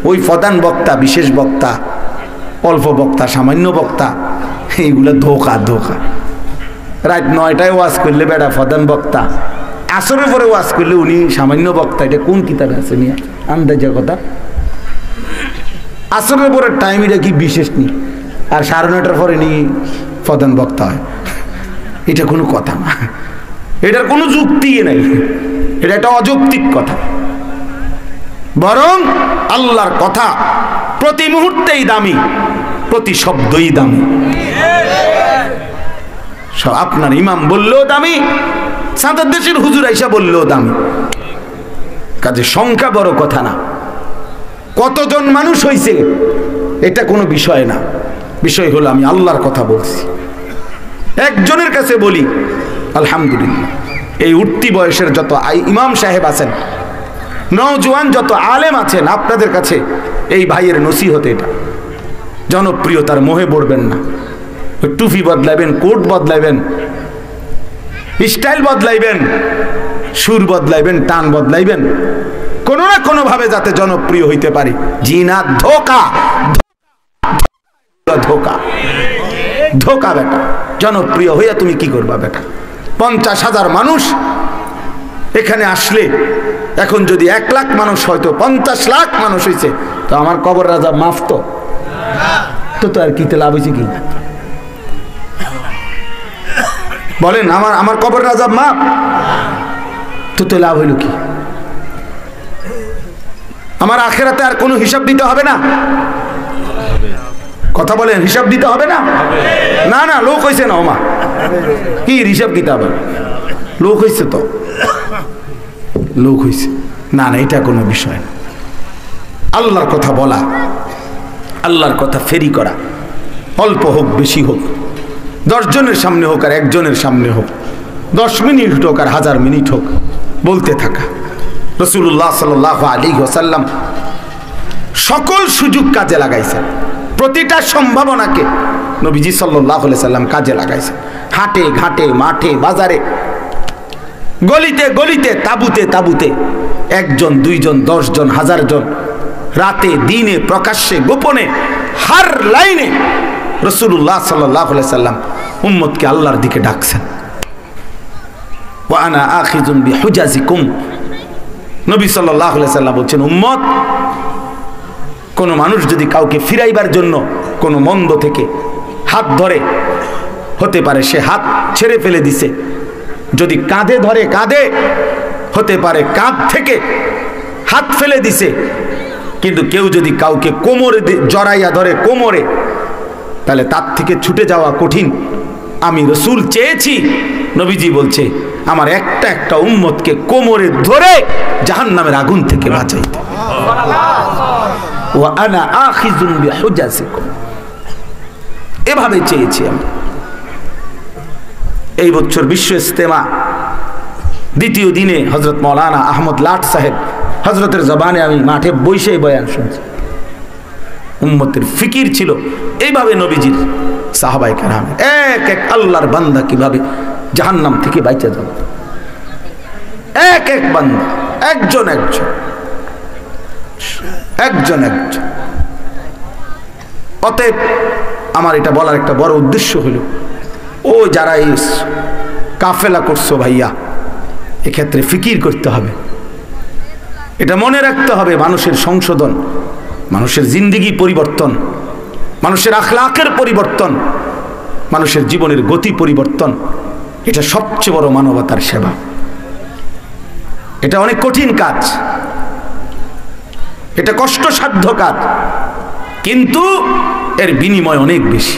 ওই প্রধান বক্তা, বিশেষ বক্তা, অল্প বক্তা, সামান্য বক্তা, এইগুলো ধোকা। রাত 9টায় ওয়াজ করলে বেড়া প্রধান বক্তা, আসরের পরে ওয়াজ করলে উনি সামান্য বক্তা। এটা কোন কিতাবে আছে নিয়ে আন্দাজের কথা? আসরের পরে টাইম এটা কি বিশেষ নেই, আর 9:30 পরে নি প্রধান বক্তা হয়, এটা কোনো কথা না, এটার কোনো যুক্তি নাই, এটা একটা অযৌক্তিক কথা। বরং আল্লাহর কথা প্রতি মুহূর্তেই দামি, প্রতি শব্দই দামি। আপনার ইমাম বললেও দামি, সাঁতার দেশের হুজুর আইসা বললেও দামি। কাজে সংখ্যা বড় কথা না, কতজন মানুষ হইছে এটা কোনো বিষয় না, বিষয় হলো আমি আল্লাহর কথা বলছি। একজনের কাছে বলি আলহামদুলিল্লাহ, এই উঠতি বয়সের যত ইমাম সাহেব আছেন, নওজোয়ান যত আলেম আছেন, আপনাদের কাছে এই ভাইয়ের নসিহত এটা, জনপ্রিয়তার মোহে পড়বেন না। টুপি বদলাইবেন, কোট বদলাইবেন, স্টাইল বদলাইবেন, সুর বদলাইবেন, টান বদলাইবেন, কোনো না কোনো ভাবে যাতে জনপ্রিয় হইতে পারি। জিনা ধোকা, ধোকা, ধোকা বেটা। জনপ্রিয় হইয়া তুমি কি করবা বেটা? 50,000 মানুষ এখানে আসলে, এখন যদি 1 লাখ মানুষ হয়তো 50 লাখ মানুষ হয়েছে, তো আমার কবর রাজা মাফ তো আর কিতে লাভ হয়েছে কি বলেন? আমার কবর রাজা মাফ তো লাভ হইল কি? আমার আখিরাতে আর কোনো হিসাব দিতে হবে না, কথা বলেন, হিসাব দিতে হবে না? না না, লোক হয়েছে না ওমা, কি হিসাব দিতে হবে? লোক হয়েছে তো, লোক হয়েছে না, না এটা কোনো বিষয় না। আল্লাহর কথা বলা, আল্লাহর কথা ফেরি করা, অল্প হোক বেশি হোক, 10 জনের সামনে হোক আর 1 জনের সামনে হোক, 10 মিনিট হোক আর 1000 মিনিট হোক, বলতে থাকা। রাসূলুল্লাহ সাল্লাল্লাহু আলাইহি ওয়াসাল্লাম সকল সুযোগ কাজে লাগাইছেন, প্রতিটা সম্ভাবনাকে নবীজি সাল্লাল্লাহু আলাইহি সাল্লাম কাজে লাগাইছেন। হাটে ঘাটে, মাঠে বাজারে, গলিতে গলিতে, তাঁবুতে তাঁবুতে, 1 জন 2 জন 10 জন 1000 জন, রাতে দিনে প্রকাশ্যে গোপনে, হার লাইনে রাসূলুল্লাহ সাল্লাল্লাহু আলাইহি সাল্লাম উম্মতকে আল্লাহর দিকে ডাকছেন। ওয়া আনা আখিযুন বিহুজাজিকুম, নবী সাল্লাল্লাহু আলাইহি সাল্লাম বলছেন, উম্মত, কোন মানুষ যদি কাউকে ফিরাইবার জন্য কোন মন্দ থেকে হাত ধরে, হতে পারে সে হাত ছেড়ে ফেলে দিছে, যদি কাঁধে ধরে কাঁধে, হতে পারে কাঁধ থেকে হাত ফেলে দিছে, কিন্তু কেউ যদি কাউকে কোমরে জড়াইয়া ধরে কোমরে, তাহলে তার থেকে ছুটে যাওয়া কঠিন। আমি রাসূল চেয়েছি, নবীজি বলছে, আমার একটা উম্মতকে কোমরে ধরে জাহান্নামের আগুন থেকে বাঁচাইতে। ওয়া আনা আখিযুন বিহুজাজিকুম, এভাবে চেয়েছি আমি। এই বছর বিশ্ব ইজতেমা দ্বিতীয় দিনে হযরত মাওলানা আহমদ লাট সাহেব হযরতের জবানে আমি মাঠে বসে বয়ান শুনছি। উম্মতের ফিকির ছিল এইভাবে নবীজির সাহাবায়ে কেরাম এক এক আল্লাহর বান্দা কিভাবে জাহান্নাম থেকে বাঁচা যাবে, এক এক বান্দা, একজন একজন একজন একজন। অতএব আমার এটা বলার একটা বড় উদ্দেশ্য হলো, ও যারা এই কাফেলা করছো ভাইয়া, এক্ষেত্রে ফিকির করতে হবে, এটা মনে রাখতে হবে, মানুষের সংশোধন, মানুষের জিন্দেগি পরিবর্তন, মানুষের আখলাকের পরিবর্তন, মানুষের জীবনের গতি পরিবর্তন, এটা সবচেয়ে বড় মানবতার সেবা। এটা অনেক কঠিন কাজ, এটা কষ্টসাধ্য কাজ, কিন্তু এর বিনিময় অনেক বেশি।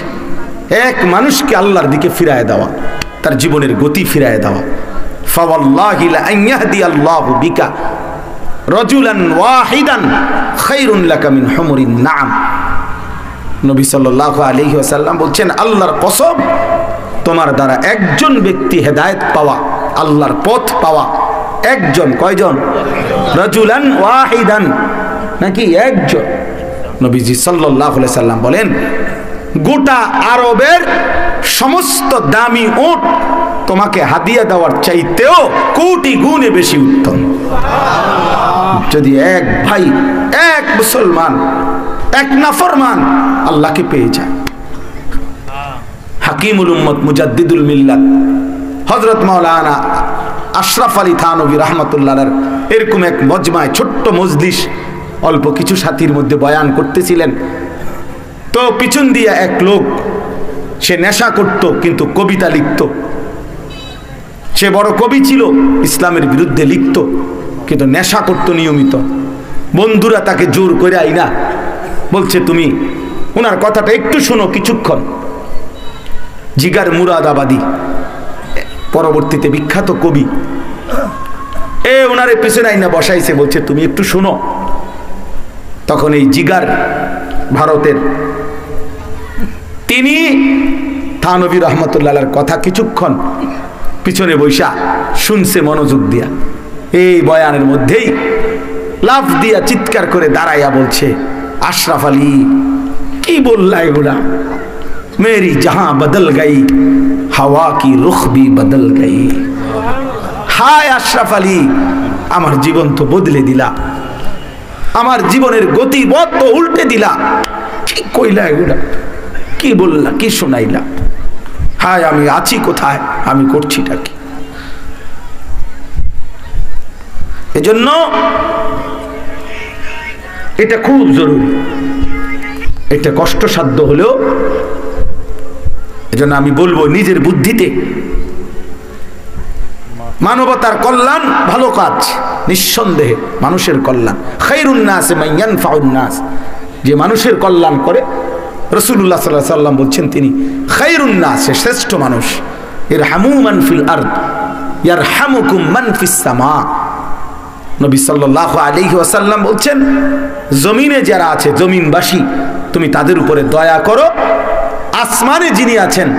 এক মানুষকে আল্লাহর দিকে ফিরায় দেওয়া, তার জীবনের গতি ফিরায় দেওয়া। ফাওয়াল্লাহি লা আন ইয়াহদিয়াল্লাহু বিকা রাজুলান ওয়াহিদান খায়রুন লাকা মিন হুমুরিন নাম। নবী সাল্লাল্লাহু আলাইহি ওয়াসাল্লাম বলছেন, আল্লাহর কসম, তোমার দ্বারা একজন ব্যক্তি হেদায়েত পাওয়া, আল্লাহর পথ পাওয়া, একজন, কয়জন? রাজুলান ওয়াহিদান, নাকি একজন? নবীজি সাল্লাল্লাহু আলাইহি সাল্লাম বলেন, গোটা আরবের সমস্ত দামি উট তোমাকে হাদিয়া দেওয়ার চাইতেও কোটি গুণে বেশি উত্তম। যদি এক ভাই, এক মুসলমান, এক নাফরমান আল্লাহকে পেয়ে যায়। হাকিমুল উম্মত মুজাদ্দিদুল মিল্লাত হযরত মাওলানা আশরাফ আলী থানভী রাহমাতুল্লাহ আলাইহি এরকম এক মজমায়, ছোট্ট মজলিস, অল্প কিছু সাথীর মধ্যে বয়ান করতেছিলেন। তো পিছন দিয়ে এক লোক, সে নেশা করত কিন্তু কবিতা লিখত, সে বড় কবি ছিল, ইসলামের বিরুদ্ধে লিখত, কিন্তু নেশা করত নিয়মিত। বন্ধুরা তাকে জোর করে আইনা বলছে, তুমি ওনার কথাটা একটু শোনো কিছুক্ষণ। জিগার মুরাদাবাদী, পরবর্তীতে বিখ্যাত কবি, ওনারে পিছনে আইনা বসাইছে, বলছে তুমি একটু শোনো। তখন এই জিগার, ভারতের, তিনি থানভী রহমতুল্লাহর কথা কিছুক্ষণ পিছনে বৈশা শুনছে মনোযোগ দিয়া। এই বয়ানের মধ্যেই লাফ দিয়া চিৎকার করে দাঁড়াইয়া বলছে, আশরাফ আলী কি বললা এগুলা? মেরি জাহাं বদল গই, হাওয়া কি রুখ ভি বদল গই। হায় আশরাফ আলী, আমার জীবন তো বদলে দিলা, আমার জীবনের গতি পথ তো উল্টে দিলা। কি কইলা এগুলা? কি বললা? কি শোনাইলা? হায়, আমি আছি কোথায়? আমি করছিটা কি? এজন্য এটা খুব জরুরি, এটা কষ্টসাধ্য হলেও, এজন্য আমি বলবো নিজের বুদ্ধিতে মানবতার কল্যাণ ভালো কাজ, নিঃসন্দেহে মানুষের কল্যাণ। খায়রুন নাস মান ইয়ানফাউন নাস, যে মানুষের কল্যাণ করে রাসূলুল্লাহ সাল্লাল্লাহু আলাইহি ওয়াসাল্লাম বলছেন তিনি খায়রুন নাস, শ্রেষ্ঠ মানুষ। ইরহামু মান ফিল আরদ ইয়ারহামুকুম মান ফিস সামা। নবী সাল্লাল্লাহু আলাইহি ওয়াসাল্লাম বলছেন জমিনে যারা আছে, জমিনবাসী, তুমি তাদের উপরে দয়া করো, আসমানে যিনি আছেন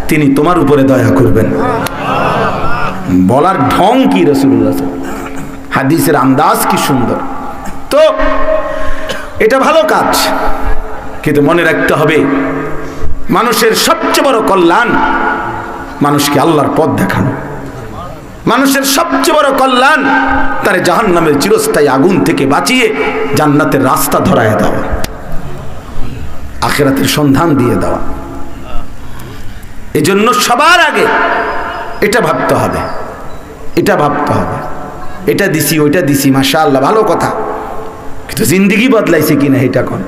তিনি তোমার উপরে দয়া করবেন। বলার ঢং কি রাসূলুল্লাহ, হাদিসের আন্দাজ কি সুন্দর। তো এটা ভালো কাজ, কিন্তু মনে রাখতে হবে মানুষের সবচেয়ে বড় কল্যাণ মানুষকে আল্লাহর পথ দেখানো। মানুষের সবচেয়ে বড় কল্যাণ তারে জাহান্নামের চিরস্থায়ী আগুন থেকে বাঁচিয়ে জান্নাতের রাস্তা ধরায় দেওয়া, আখিরাতের সন্ধান দিয়ে দেওয়া। এজন্য সবার আগে এটা ভাবতে হবে, এটা ভাবতে হবে। এটা দিছি ওইটা দিছি, মাশাআল্লাহ ভালো কথা, কিন্তু জিন্দেগি বদলাইছে কিনা এটা কোন।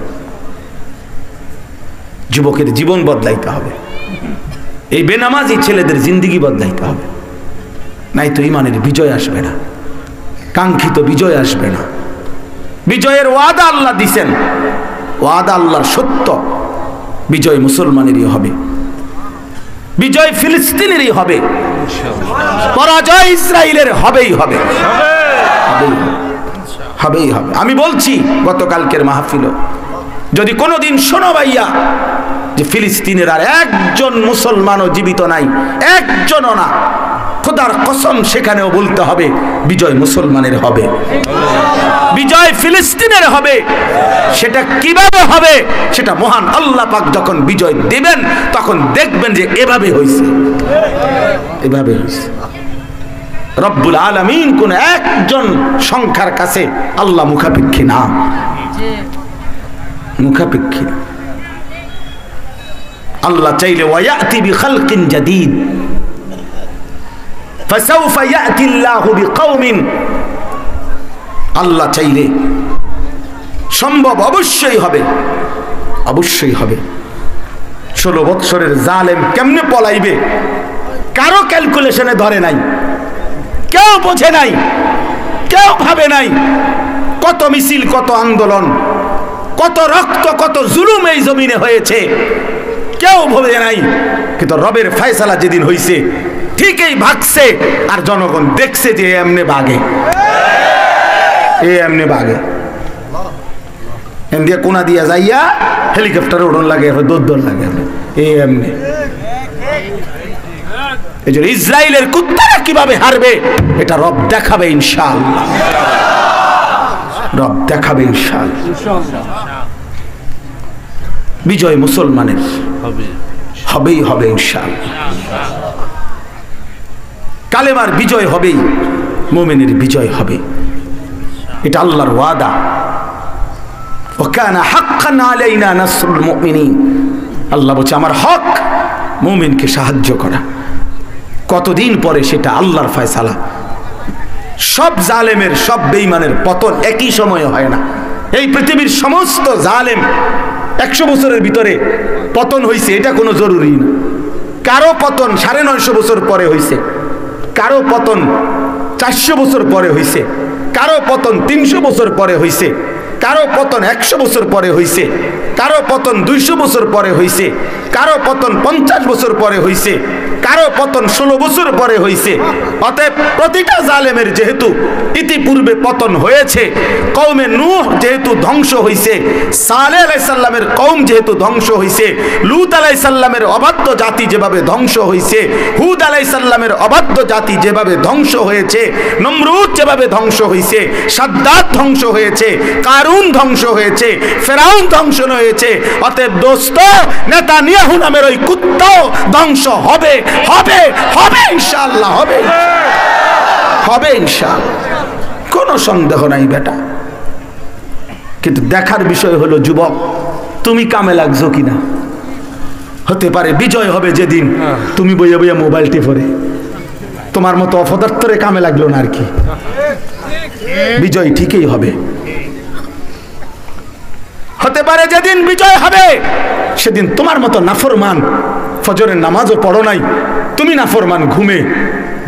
যুবকের জীবন বদলাইতে হবে, এই বেনামাজি ছেলেদের জিন্দেগি বদলাইতে হবে, নাই তো ইমানের বিজয় আসবে না, কাঙ্ক্ষিত বিজয় আসবে না। বিজয়ের ওয়াদা আল্লাহ দিছেন, ওয়াদা আল্লাহর সত্য। বিজয় মুসলমানেরই হবে, বিজয় ফিলিস্তিনেরই হবে, পরাজয় ইসরায়েলের হবেই হবে, হবেই হবে। আমি বলছি গতকালকের মাহফিল, যদি কোনোদিন শোনো ভাইয়া যে ফিলিস্তিনের আর একজন মুসলমানও জীবিত নাই, একজনও না, খোদার কসম সেখানেও বলতে হবে বিজয় মুসলমানের হবে, বিজয় ফিলিস্তিনের হবে। সেটা কিভাবে হবে? সেটা মহান আল্লাহ পাক যখন বিজয় দেবেন তখন দেখবেন যে এভাবে হয়েছে, এভাবে হয়েছে। রব্বুল আলামিন কোন একজন সংখ্যার কাছে আল্লাহ মুখাপেক্ষী না, মুখাপেক্ষী। আল্লাহ চাইলে ওয়ায়াতি বিখালকিন জাদীদ ফাসাউফা ইয়াতি আল্লাহু বিকওমিন, আল্লাহ চাইলে সম্ভব অবশ্যই হবে, অবশ্যই হবে। 16 বৎসরের জালেম কেমনে পলাইবে কারো ক্যালকুলেশনে ধরে নাই, কেউ বোঝে নাই, কেউ ভাবে নাই। কত মিছিল, কত আন্দোলন, কত রক্ত, কত জুলুম এই জমিনে হয়েছে, কেউ ভাবে নাই। কিন্তু রবের ফয়সালা যেদিন হইছে ঠিকই ভাগছে, আর জনগণ দেখছে যে এমনে ভাগে, এমনে ভাগে। এম দিয়ে কোনা দিয়া যাইয়া হেলিকপ্টারে উড়ন লাগে, দৌড় লাগে, এমনি। এই জন্য ইসরায়েলের কুত্তারা কিভাবে হারবে এটা রব দেখাবে ইনশাআল্লাহ, রব দেখাবে ইনশাআল্লাহ। বিজয় মুসলমানের হবেই হবে ইনশাআল্লাহ। কালেমার বিজয় হবেই, মুমিনের বিজয় হবে, এটা আল্লাহর ওয়াদা। ওয়াকানা হাক্কান আলাইনা নাসরুল মুমিনিন, আল্লাহ বলছে আমার হক মুমিনকে সাহায্য করা। কতদিন পরে সেটা আল্লাহর ফয়সালা। সব জালেমের, সব বেঈমানের পতন একই সময়ে হয় না। এই পৃথিবীর সমস্ত জালেম 100 বছরের ভিতরে পতন হয়েছে এটা কোনো জরুরি না। কারো পতন 950 বছর পরে হয়েছে, কারো পতন 400 বছর পরে হয়েছে, কারো পতন 300 বছর পরে হয়েছে, কারো পতন 100 বছর পরে হয়েছে, কারো পতন 200 বছর পরে হয়েছে, কারো পতন 50 বছর পরে হয়েছে, কারো পতন 16 বছর পরে হয়েছে। অতএব প্রতিটা জালেমের যেহেতু ইতিপূর্বে পতন হয়েছে, কওমে নূহ যেহেতু ধ্বংস হয়েছে, সালেহ আলাইহিস সালামের কওম যেহেতু ধ্বংস হয়েছে, লূত আলাইহিস সালামের অবাধ্য জাতি যেভাবে ধ্বংস হয়েছে, হুদ আলাইহিস সালামের অবাধ্য জাতি যেভাবে ধ্বংস হয়েছে, নমরুদ যেভাবে ধ্বংস হয়েছে, সাদ্দাত ধ্বংস হয়েছে, কারুন ধ্বংস হয়েছে, ফেরাউন ধ্বংস হয়েছে। অতএব দোস্ত, নেতানিয়াহু নামের ওই কুত্তাও ধ্বংস হবে, হবে, হবে ইনশাআল্লাহ, হবে, হবে ইনশাআল্লাহ, কোনো সন্দেহ নাই বেটা। কিন্তু দেখার বিষয় হলো যুবক তুমি কামে লাগছো কিনা। হতে পারে বিজয় হবে যেদিন তুমি বইয়া বইয়া মোবাইল টিপরে, তোমার মতো অপদার্থরে কামে লাগলো না আর কি। বিজয় ঠিকই হবে। হতে পারে যেদিন বিজয় হবে সেদিন তোমার মতো নাফরমান, ফজরের নামাজও পড়ো নাই, তুমি নাফরমান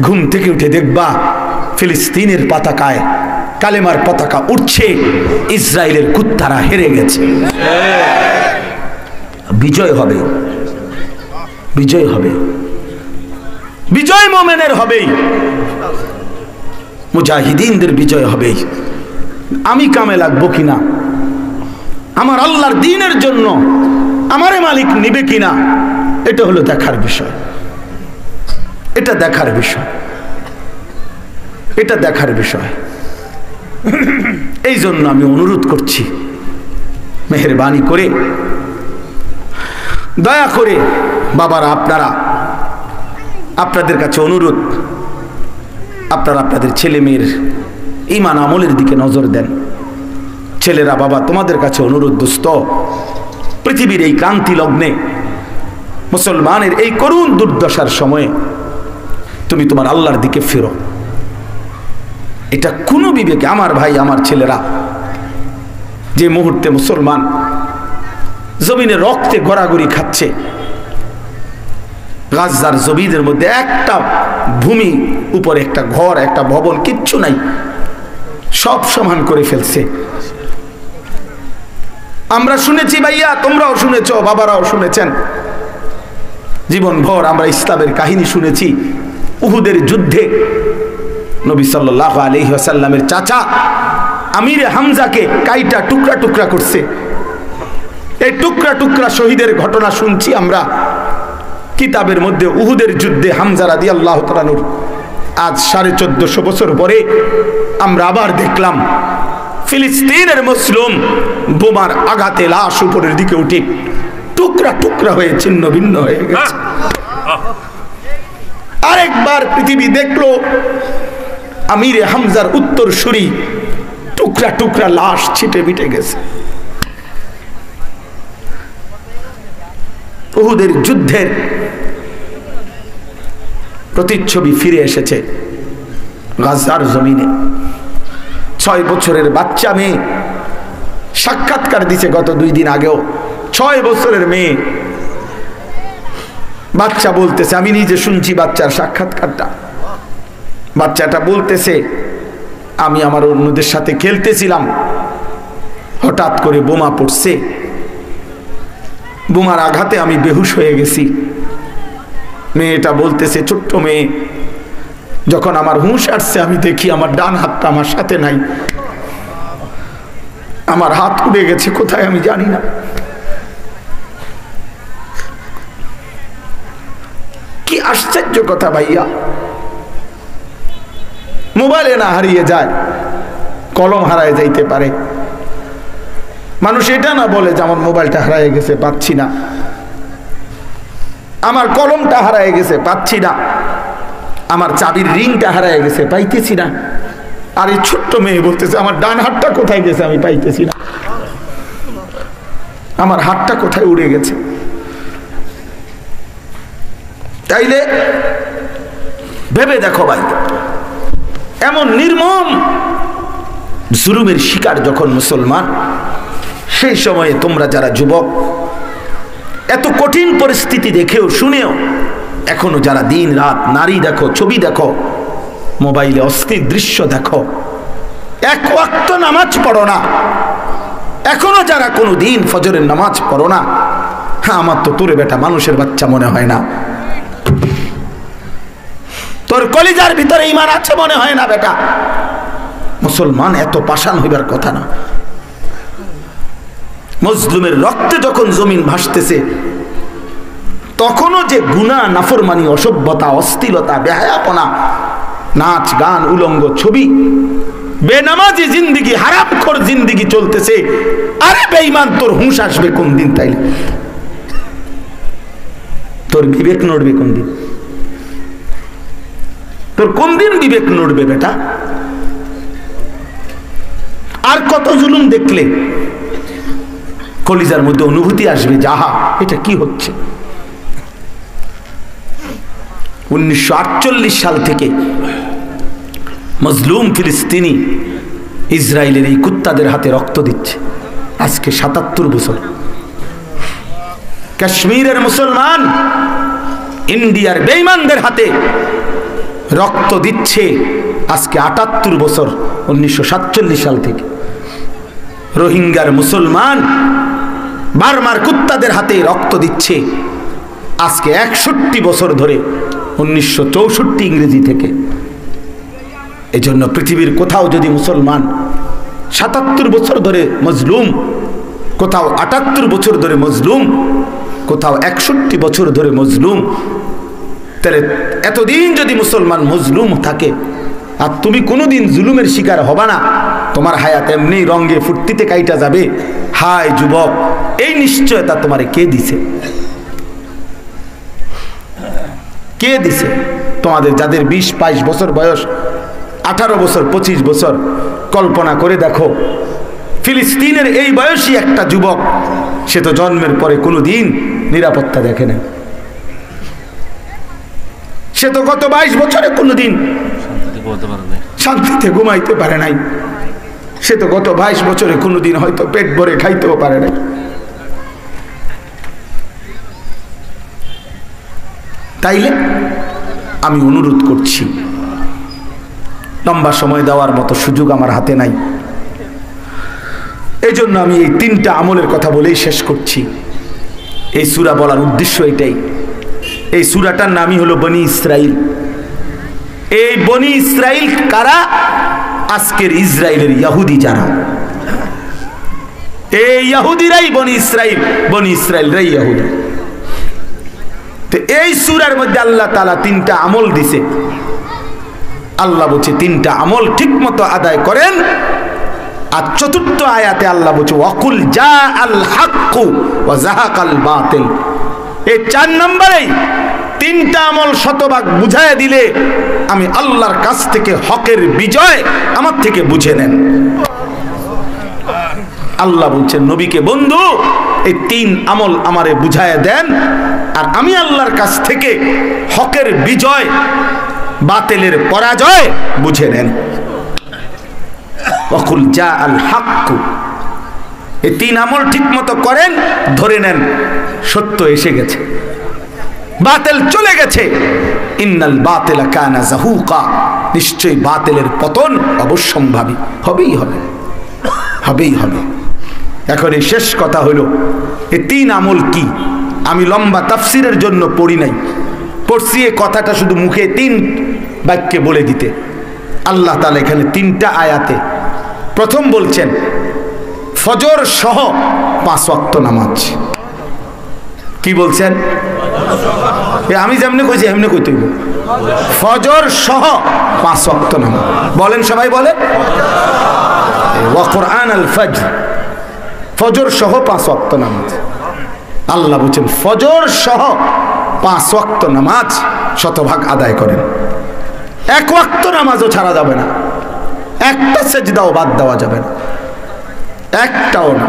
ঘুম থেকে উঠে দেখবা ফিলিস্তিনের পতাকায় কালেমার পতাকা উঠছে, ইসরায়েলের কুত্তারা হেরে গেছে। বিজয় হবে, বিজয় হবে, বিজয় মোমেনের হবেই, মুজাহিদিনদের বিজয় হবেই। আমি কামে লাগবো কিনা, আমার আল্লাহর দ্বীনের জন্য আমারে মালিক নিবে কিনা, এটা হলো দেখার বিষয়, এটা দেখার বিষয়, এটা দেখার বিষয়। এই জন্য আমি অনুরোধ করছি, মেহেরবানি করে, দয়া করে বাবারা, আপনাদের কাছে অনুরোধ, আপনারা আপনাদের ছেলে মেয়ের ঈমান আমলের দিকে নজর দেন। ছেলেরা, বাবা, তোমাদের কাছে অনুরোধ, দোস্ত, পৃথিবীর এই ক্রান্তি লগ্নে, মুসলমানের এই করুণ দুর্দশার সময়ে তুমি তোমার আল্লাহর দিকে ফেরো। এটা কোনো বিবেকে, আমার ভাই, আমার ছেলেরা, যে মুহূর্তে মুসলমান জমিনে রক্তে গড়াগড়ি খাচ্ছে, গাজার জমিনের মধ্যে একটা ভূমি উপরে একটা ঘর, একটা ভবন, কিচ্ছু নাই, সব সমান করে ফেলছে। আমরা শুনেছি ভাইয়া, তোমরাও শুনেছ, বাবারাও শুনেছেন, জীবনভর আমরা ইসলামের কাহিনী শুনেছি। উহুদের যুদ্ধে নবী সাল্লাল্লাহু আলাইহি ওয়াসাল্লামের চাচা আমিরে হামজাকে কাইটা টুকরা টুকরা করছে। এই টুকরা টুকরা শহীদের ঘটনা শুনছি আমরা কিতাবের মধ্যে। উহুদের যুদ্ধে হামজা রাদিয়াল্লাহু তাআলা নূর, আজ 1450 বছর পরে আমরা আবার দেখলাম ফিলিস্তিনের মুসলিম বোমার আঘাতে লাশ উপরের দিকে উঠে টুকরা টুকরা হয়ে ছিন্ন ভিন্ন হয়ে গেছে। আরেকবার পৃথিবী দেখলো আমিরে হামজার উত্তরসূরি টুকরা টুকরা লাশ ছিটে মিটে গেছে। উহুদের যুদ্ধের প্রতিচ্ছবি ফিরে এসেছে গাজার জমিনে। 6 বছরের বাচ্চা মেয়ে সাক্ষাৎকার দিছে গত 2 দিন আগেও। 6 বছরের মেয়ে, বাচ্চা বলতেছে, আমি নিজে শুনছি বাচ্চার সাক্ষাৎকারটা। বাচ্চাটা বলতেছে, আমি আমার অন্যদের সাথে খেলতেছিলাম, হঠাৎ করে বোমা পড়ছে, বোমার আঘাতে আমি বেহুশ হয়ে গেছি। মেয়েটা বলতেছে, ছোট্ট মেয়ে, যখন আমার হুঁশ আসছে আমি দেখি আমার ডান হাতটা আমার সাথে নাই, আমার হাত উড়ে গেছে কোথায় আমি জানি না। কি আশ্চর্য কথা ভাইয়া, মোবাইলে না হারিয়ে যায়, কলম হারায় যাইতে পারে। মানুষ এটা না বলে যে আমার মোবাইলটা হারিয়ে গেছে, পাচ্ছি না, আমার কলমটা হারিয়ে গেছে, পাচ্ছি না, আমার চাবির রিংটা হারিয়ে গেছে, পাইতেছি না। আর এই ছোট্ট মেয়ে বলতেছে, আমার ডান হাতটা কোথায় গেছে আমি পাইতেছি না, আমার হাতটা কোথায় উড়ে গেছে। তাইলে ভেবে দেখো ভাই, এমন নির্মম জুলুমের শিকার যখন মুসলমান, সেই সময়ে তোমরা যারা যুবক, এত কঠিন পরিস্থিতি দেখেও শুনেও এখনো যারা দিন রাত নারী দেখো, ছবি দেখো, মোবাইলে অস্থির দৃশ্য দেখো, এক ওয়াক্ত নামাজ পড়ো না, এখনো যারা কোনো দিন ফজরের নামাজ পড়ো না, হ্যাঁ, আমার তো তোরে বেটা মানুষের বাচ্চা মনে হয় না, তোর কলিজার ভিতরে ঈমান আছে মনে হয় না বেটা। মুসলমান এত পাষাণ হইবার কথা না। মজলুমের রক্তে যখন জমিন ভাসতেছে, তখনও যে গুনাহ, নাফরমানি, অসভ্যতা, অশ্লীলতা, বেহায়াপনা, নাচ গান, উলঙ্গ ছবি, বেনামাজি জিন্দিগি, হারামখোর জিন্দিগি চলতেছে। আরে বেঈমান, তোর হুঁশ আসবে কোন দিন? তাইলে তোর বিবেক নড়বে কোন দিন? তোর কোন দিন বিবেক নড়বে বেটা? আর কত জুলুম দেখলে কলিজার মধ্যে অনুভূতি আসবে, যাহা এটা কি হচ্ছে। 1948 সাল থেকে মজলুম ফিলিস্তিনি ইসরায়েলের এই কুত্তাদের হাতে রক্ত দিচ্ছে। আজকে 77 বছর। কাশ্মীরের মুসলমান ইন্ডিয়ার বেঈমানদের হাতে রক্ত দিচ্ছে আজকে 78 বছর, 1947 সাল থেকে। রোহিঙ্গার মুসলমান বার্মার কুত্তাদের হাতে রক্ত দিচ্ছে আজকে 61 বছর ধরে, 1964 ইংরেজি থেকে। এজন্য পৃথিবীর কোথাও যদি মুসলমান 77 বছর ধরে মজলুম, কোথাও 78 বছর ধরে মজলুম, কোথাও 61 বছর ধরে মজলুম, তাহলে এতদিন যদি মুসলমান মজলুম থাকে আর তুমি কোনোদিন জুলুমের শিকার হবা না, তোমার হায়াত এমনি রঙে ফুর্তিতে কাইটা যাবে। হায় যুবক, এই নিশ্চয়তা তোমারে কে দিছে? কে দিছে? তোমাদের যাদের 20-22 বছর বয়স, 18 বছর, 25 বছর, কল্পনা করে দেখো ফিলিস্তিনের এই বয়সী একটা যুবক, সে তো জন্মের পরে কোনোদিন নিরাপত্তা দেখে না। সে তো গত 22 বছরে কোনোদিন শান্তিতে ঘুমাইতে পারে নাই। সে তো গত 22 বছরে কোনোদিন হয়তো পেট ভরে খাইতেও পারে নাই। তাইলে আমি অনুরোধ করছি, লম্বা সময় দেওয়ার মতো সুযোগ আমার হাতে নাই, এই জন্য আমি এই 3টা আমলের কথা বলেই শেষ করছি। এই সূরা বলার উদ্দেশ্য এটাই। এই সূরাটার নামই হলো বনি ইসরাইল। এই বনি ইসরাইল কারা? আজকের ইসরায়েলের ইহুদি যারা, এই ইহুদিরাই বনি ইসরাইল, বনি ইসরাইলরাই ইহুদি। তো এই সূরার মধ্যে আল্লাহ তাআলা 3টা আমল দিছে। আল্লাহ বলছে 3টা আমল ঠিক মতো আদায় করেন। আর 4র্থ আয়াতে আল্লাহ বলছে ওয়াকুল জা আল হাক্কু ওয়া যাহাকাল বাতিল। এই 4 নম্বরেই 3টা আমল শতভাগ বুঝায় দিলে আমি আল্লাহর কাছ থেকে হকের বিজয় আমার থেকে বুঝে নেন। আল্লাহ বলছেন নবীকে, বন্ধু এই 3 আমল আমারে বুঝায় দেন, আর আমি আল্লাহর কাছ থেকে হকের বিজয়, বাতিলের পরাজয় বুঝে নেন। ওয়াকুল জা আল হাক্কু, এই 3 আমল ঠিক মতো করেন, ধরে নেন সত্য এসে গেছে, বাতিল চলে গেছে। ইন্নাল বাতিলা কানা যাহুকা, নিশ্চয়ই বাতিলের পতন অবশ্যম্ভাবী, হবেই হবে, হবেই হবে। এখন এই শেষ কথা হলো এই 3 আমল কি? আমি লম্বা তাফসিরের জন্য পড়ি নাই, পড়ছি এই কথাটা শুধু মুখে 3 বাক্যে বলে দিতে। আল্লাহ তাআলা এখানে 3টা আয়াতে প্রথম বলছেন ফজর সহ 5 ওয়াক্ত নামাজ। কি বলছেন? আমি যেমনি কইছি এমনি কইতে হইব। ফজর সহ 5 ওয়াক্ত নামাজ বলেন, সবাই বলেন। ওয়া কুরআন আল ফজর, ফজর সহ 5 ওয়াক্ত নামাজ। আল্লাহ বলছেন ফজর সহ 5 ওয়াক্ত নামাজ শতভাগ আদায় করেন। 1 ওয়াক্ত নামাজও ছাড়া যাবে না, একটা সেজদাও বাদ দেওয়া যাবে না, একটাও না।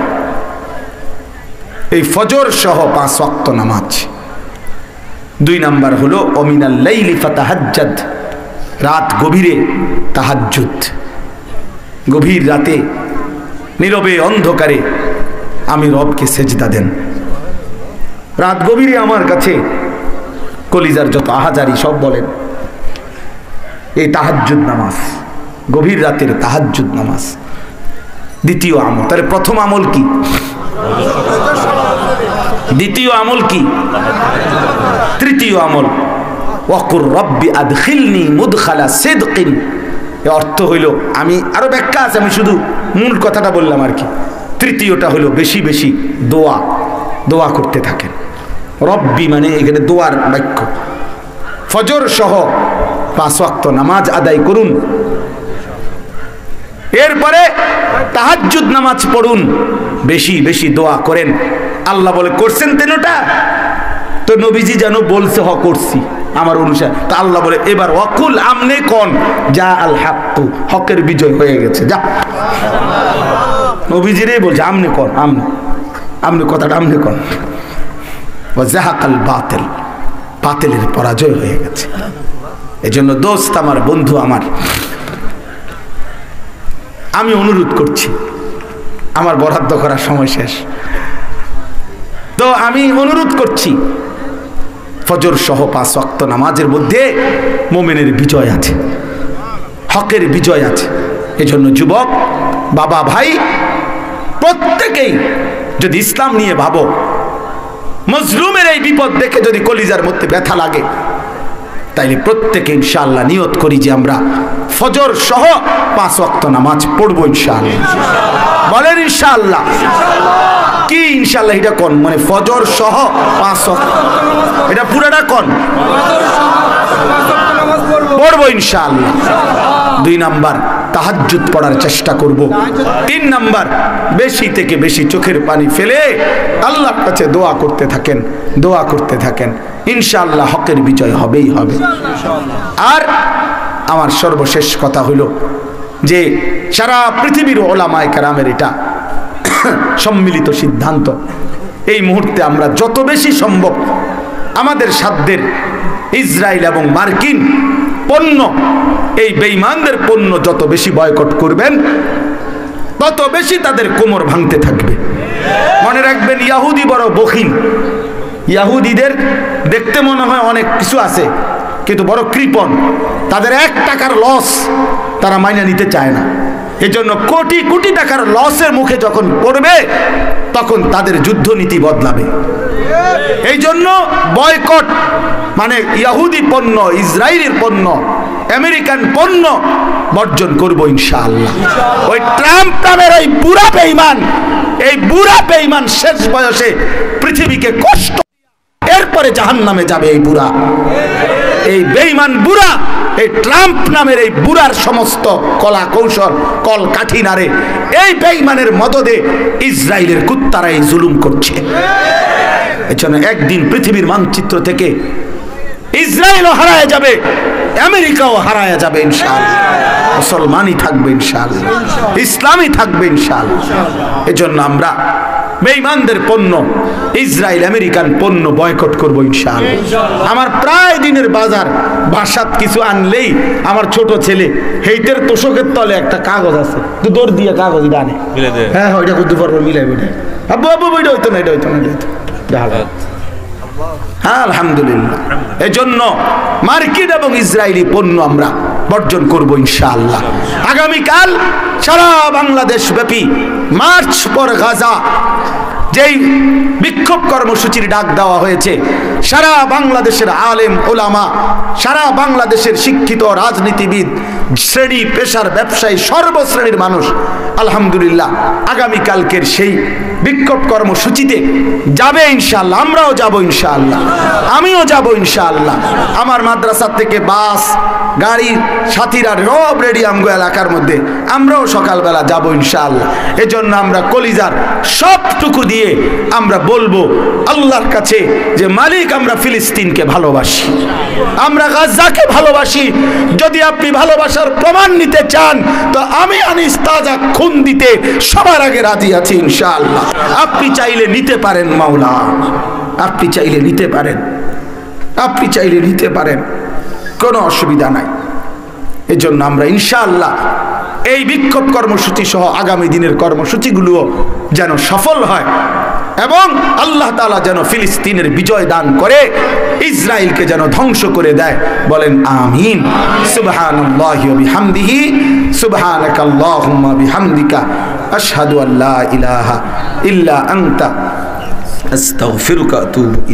এই ফজর সহ 5 ওয়াক্ত নামাজ। 2 নাম্বার হলো অমিনাল লাইলি ফাতাহাজ্জাদ, রাত গভীরে তাহাজ্জুদ। গভীর রাতে নীরবে অন্ধকারে আমি রবকে সেজদা দেন। রাত গভীরে আমার কাছে কলিজার যত আহাজারি সব বলেন, এই তাহাজ্জুদ নামাজ, গভীর রাতের তাহাজ্জুদ নামাজ। 2য় আমল। তাহলে প্রথম আমল কি? 2য় আমল কি? 3য় আমল ওয়াকুর রব্বি আদখিলনি মুদখালা সিদকিন। এর অর্থ হইল, আমি আরো ব্যাখ্যা আছে, আমি শুধু মূল কথাটা বললাম আর কি। 3য়টা হলো বেশি বেশি দোয়া, দোয়া করতে থাকেন। রব্বি মানে এখানে দোয়ার বাক্য। ফজর সহ 5 ওয়াক্ত নামাজ আদায় করুন, এরপরে তাহাজ্জুদ নামাজ পড়ুন, বেশি বেশি দোয়া করেন। আল্লাহ বলে করছেন 3টা, তো নবীজি যেন বলছে হ করছি আমার অনুসারে। তা আল্লাহ বলে এবার ওয়াকুল, আমনে কোন যা আল হাক্কু, হকের বিজয় হয়ে গেছে, যা। নবীজিরে বলছে আমনে কোন, আমনে কথাটা আমনে কোন। ওয়া যাহাকাল বাতিল, বাতিলের পরাজয় হয়ে গেছে। এজন্য দোস্ত আমার, বন্ধু আমার, আমি অনুরোধ করছি, আমার বরাদ্দ করার সময় শেষ, তো আমি অনুরোধ করছি ফজর সহ 5 ওয়াক্ত নামাজের মধ্যে মুমিনের বিজয় আছে, হকের বিজয় আছে। এজন্য যুবক, বাবা, ভাই প্রত্যেকেই যদি ইসলাম নিয়ে ভাবো, মজলুমের এই বিপদ দেখে যদি কলিজার মধ্যে ব্যথা লাগে, তাইলে প্রত্যেকে ইনশাআল্লাহ নিয়ত করি যে আমরা ফজর সহ 5 ওয়াক্ত নামাজ পড়বো ইনশাআল্লাহ। বলেন ইনশাআল্লাহ। কি ইনশাআল্লাহ এটা কোন, মানে ফজর সহ 5 ওয়াক্ত, এটা পুরাটা কোন পড়বো ইনশাআল্লাহ। 2 নাম্বার, তাহাজ্জুদ পড়ার চেষ্টা করব। 3 নাম্বার, বেশি থেকে বেশি চোখের পানি ফেলে আল্লাহর কাছে দোয়া করতে থাকেন, দোয়া করতে থাকেন, ইনশাআল্লাহ হকের বিজয় হবেই হবে। আর আমার সর্বশেষ কথা হলো যে সারা পৃথিবীর ওলামায়ে কেরামের এটা সম্মিলিত সিদ্ধান্ত, এই মুহূর্তে আমরা যত বেশি সম্ভব আমাদের সাধ্যের ইসরায়েল এবং মার্কিন পণ্য, এই বেঈমানদের পণ্য যত বেশি বয়কট করবেন, তত বেশি তাদের কোমর ভাঙতে থাকবে। মনে রাখবেন, ইহুদি বড় বখিল। ইহুদিদের দেখতে মনে হয় অনেক কিছু আছে, কিন্তু বড় কৃপণ। তাদের 1 টাকার লস তারা মাইনা নিতে চায় না। এজন্য কোটি কোটি টাকার লসের মুখে যখন পড়বে, তখন তাদের যুদ্ধনীতি বদলাবে। এই জন্য বয়কট মানে ইহুদি পণ্য, ইসরায়েলের পণ্য, আমেরিকান পণ্য বর্জন করব ইনশাআল্লাহ। ওই ট্রাম্প নামের ওই বুড়া বেঈমান, এই বুড়া বেঈমান শেষ বয়সে পৃথিবীকে কষ্ট, এরপরে জাহান্নামে যাবে এই বুড়া, এই বেঈমান বুড়া, এই ট্রাম্প নামের এই বুড়ার সমস্ত কলা কৌশল কল কাঠি নারে, এই বেঈমানের মদদে ইসরায়েলের কুত্তারা এই জুলুম করছে। এজন্য একদিন পৃথিবীর মানচিত্র থেকে ইসরায়েলও হারায় যাবে, আমেরিকাও হারায় যাবে ইনশাআল্লাহ। মুসলমানই থাকবে ইনশাআল্লাহ, ইসলামই থাকবে ইনশাআল্লাহ। এজন্য আমরা বেঈমানদের পণ্য, ইসরায়েল আমেরিকান পণ্য বয়কট করব ইনশাআল্লাহ। আমার প্রায় দিনের বাজার বাসাত কিছু আনলেই আমার ছোট ছেলে হেইতের তোষকের তলে একটা কাগজ আছে, তো দৌড় দিয়ে কাগজ ডানে, হ্যাঁ ওইটা করতে পারবো, মিলাই ওইটা, আব্বু আব্বু ওইটা হইতো না, এটা হইতো না, এটা হইতো। হ্যাঁ আলহামদুলিল্লাহ। এজন্য মার্কিন এবং ইসরায়েলি পণ্য আমরা বর্জন করব ইনশাআল্লাহ। আগামীকাল সারা বাংলাদেশ ব্যাপী মার্চ ফর গাজা যেই বিক্ষোভ কর্মসূচির ডাক দেওয়া হয়েছে, সারা বাংলাদেশের আলেম ওলামা, সারা বাংলাদেশের শিক্ষিত রাজনীতিবিদ, শ্রেণী পেশার ব্যবসায়ী, সর্বশ্রেণীর মানুষ আলহামদুলিল্লাহ আগামীকালকের সেই বিক্ষোভ কর্মসূচিতে যাবে ইনশাআল্লাহ। আমরাও যাব ইনশাআল্লাহ, আমিও যাব ইনশাআল্লাহ। আমার মাদ্রাসা থেকে বাস গাড়ি সাথীরা সব রেডি আমগো এলাকার মধ্যে, আমরাও সকালবেলা যাব ইনশাআল্লাহ। এজন্য আমরা কলিজার সবটুকু দিয়ে আমরা বলবো আল্লাহর কাছে যে মালিক, আমরা ফিলিস্তিনকে ভালোবাসি, আমরা গাজাকে ভালোবাসি। যদি আপনি ভালোবাসার প্রমাণ নিতে চান, তো আমি আনিস তাজা খুন দিতে সবার আগে রাজি আছি ইনশাআল্লাহ। আপনি চাইলে নিতে পারেন মাওলা, আপনি চাইলে নিতে পারেন, আপনি চাইলে নিতে পারেন, কোনো অসুবিধা নাই। এজন্য আমরা ইনশাআল্লাহ এই বিক্ষোভ কর্মসূচি সহ আগামী দিনের কর্মসূচিগুলোও যেন সফল হয় এবং আল্লাহ তাআলা যেন ফিলিস্তিনের বিজয় দান করে, ইসরায়েলকে যেন ধ্বংস করে দেয়। বলেন আমিন। সুবহানাল্লাহি ওয়া বিহামদিহি, সুবহানাকাল্লাহুম্মা বিহামদিকা, আশহাদু আল্লা ইলাহা ইল্লা আনতা, আস্তাগফিরুকা ওয়া আতুবু ইলাইক।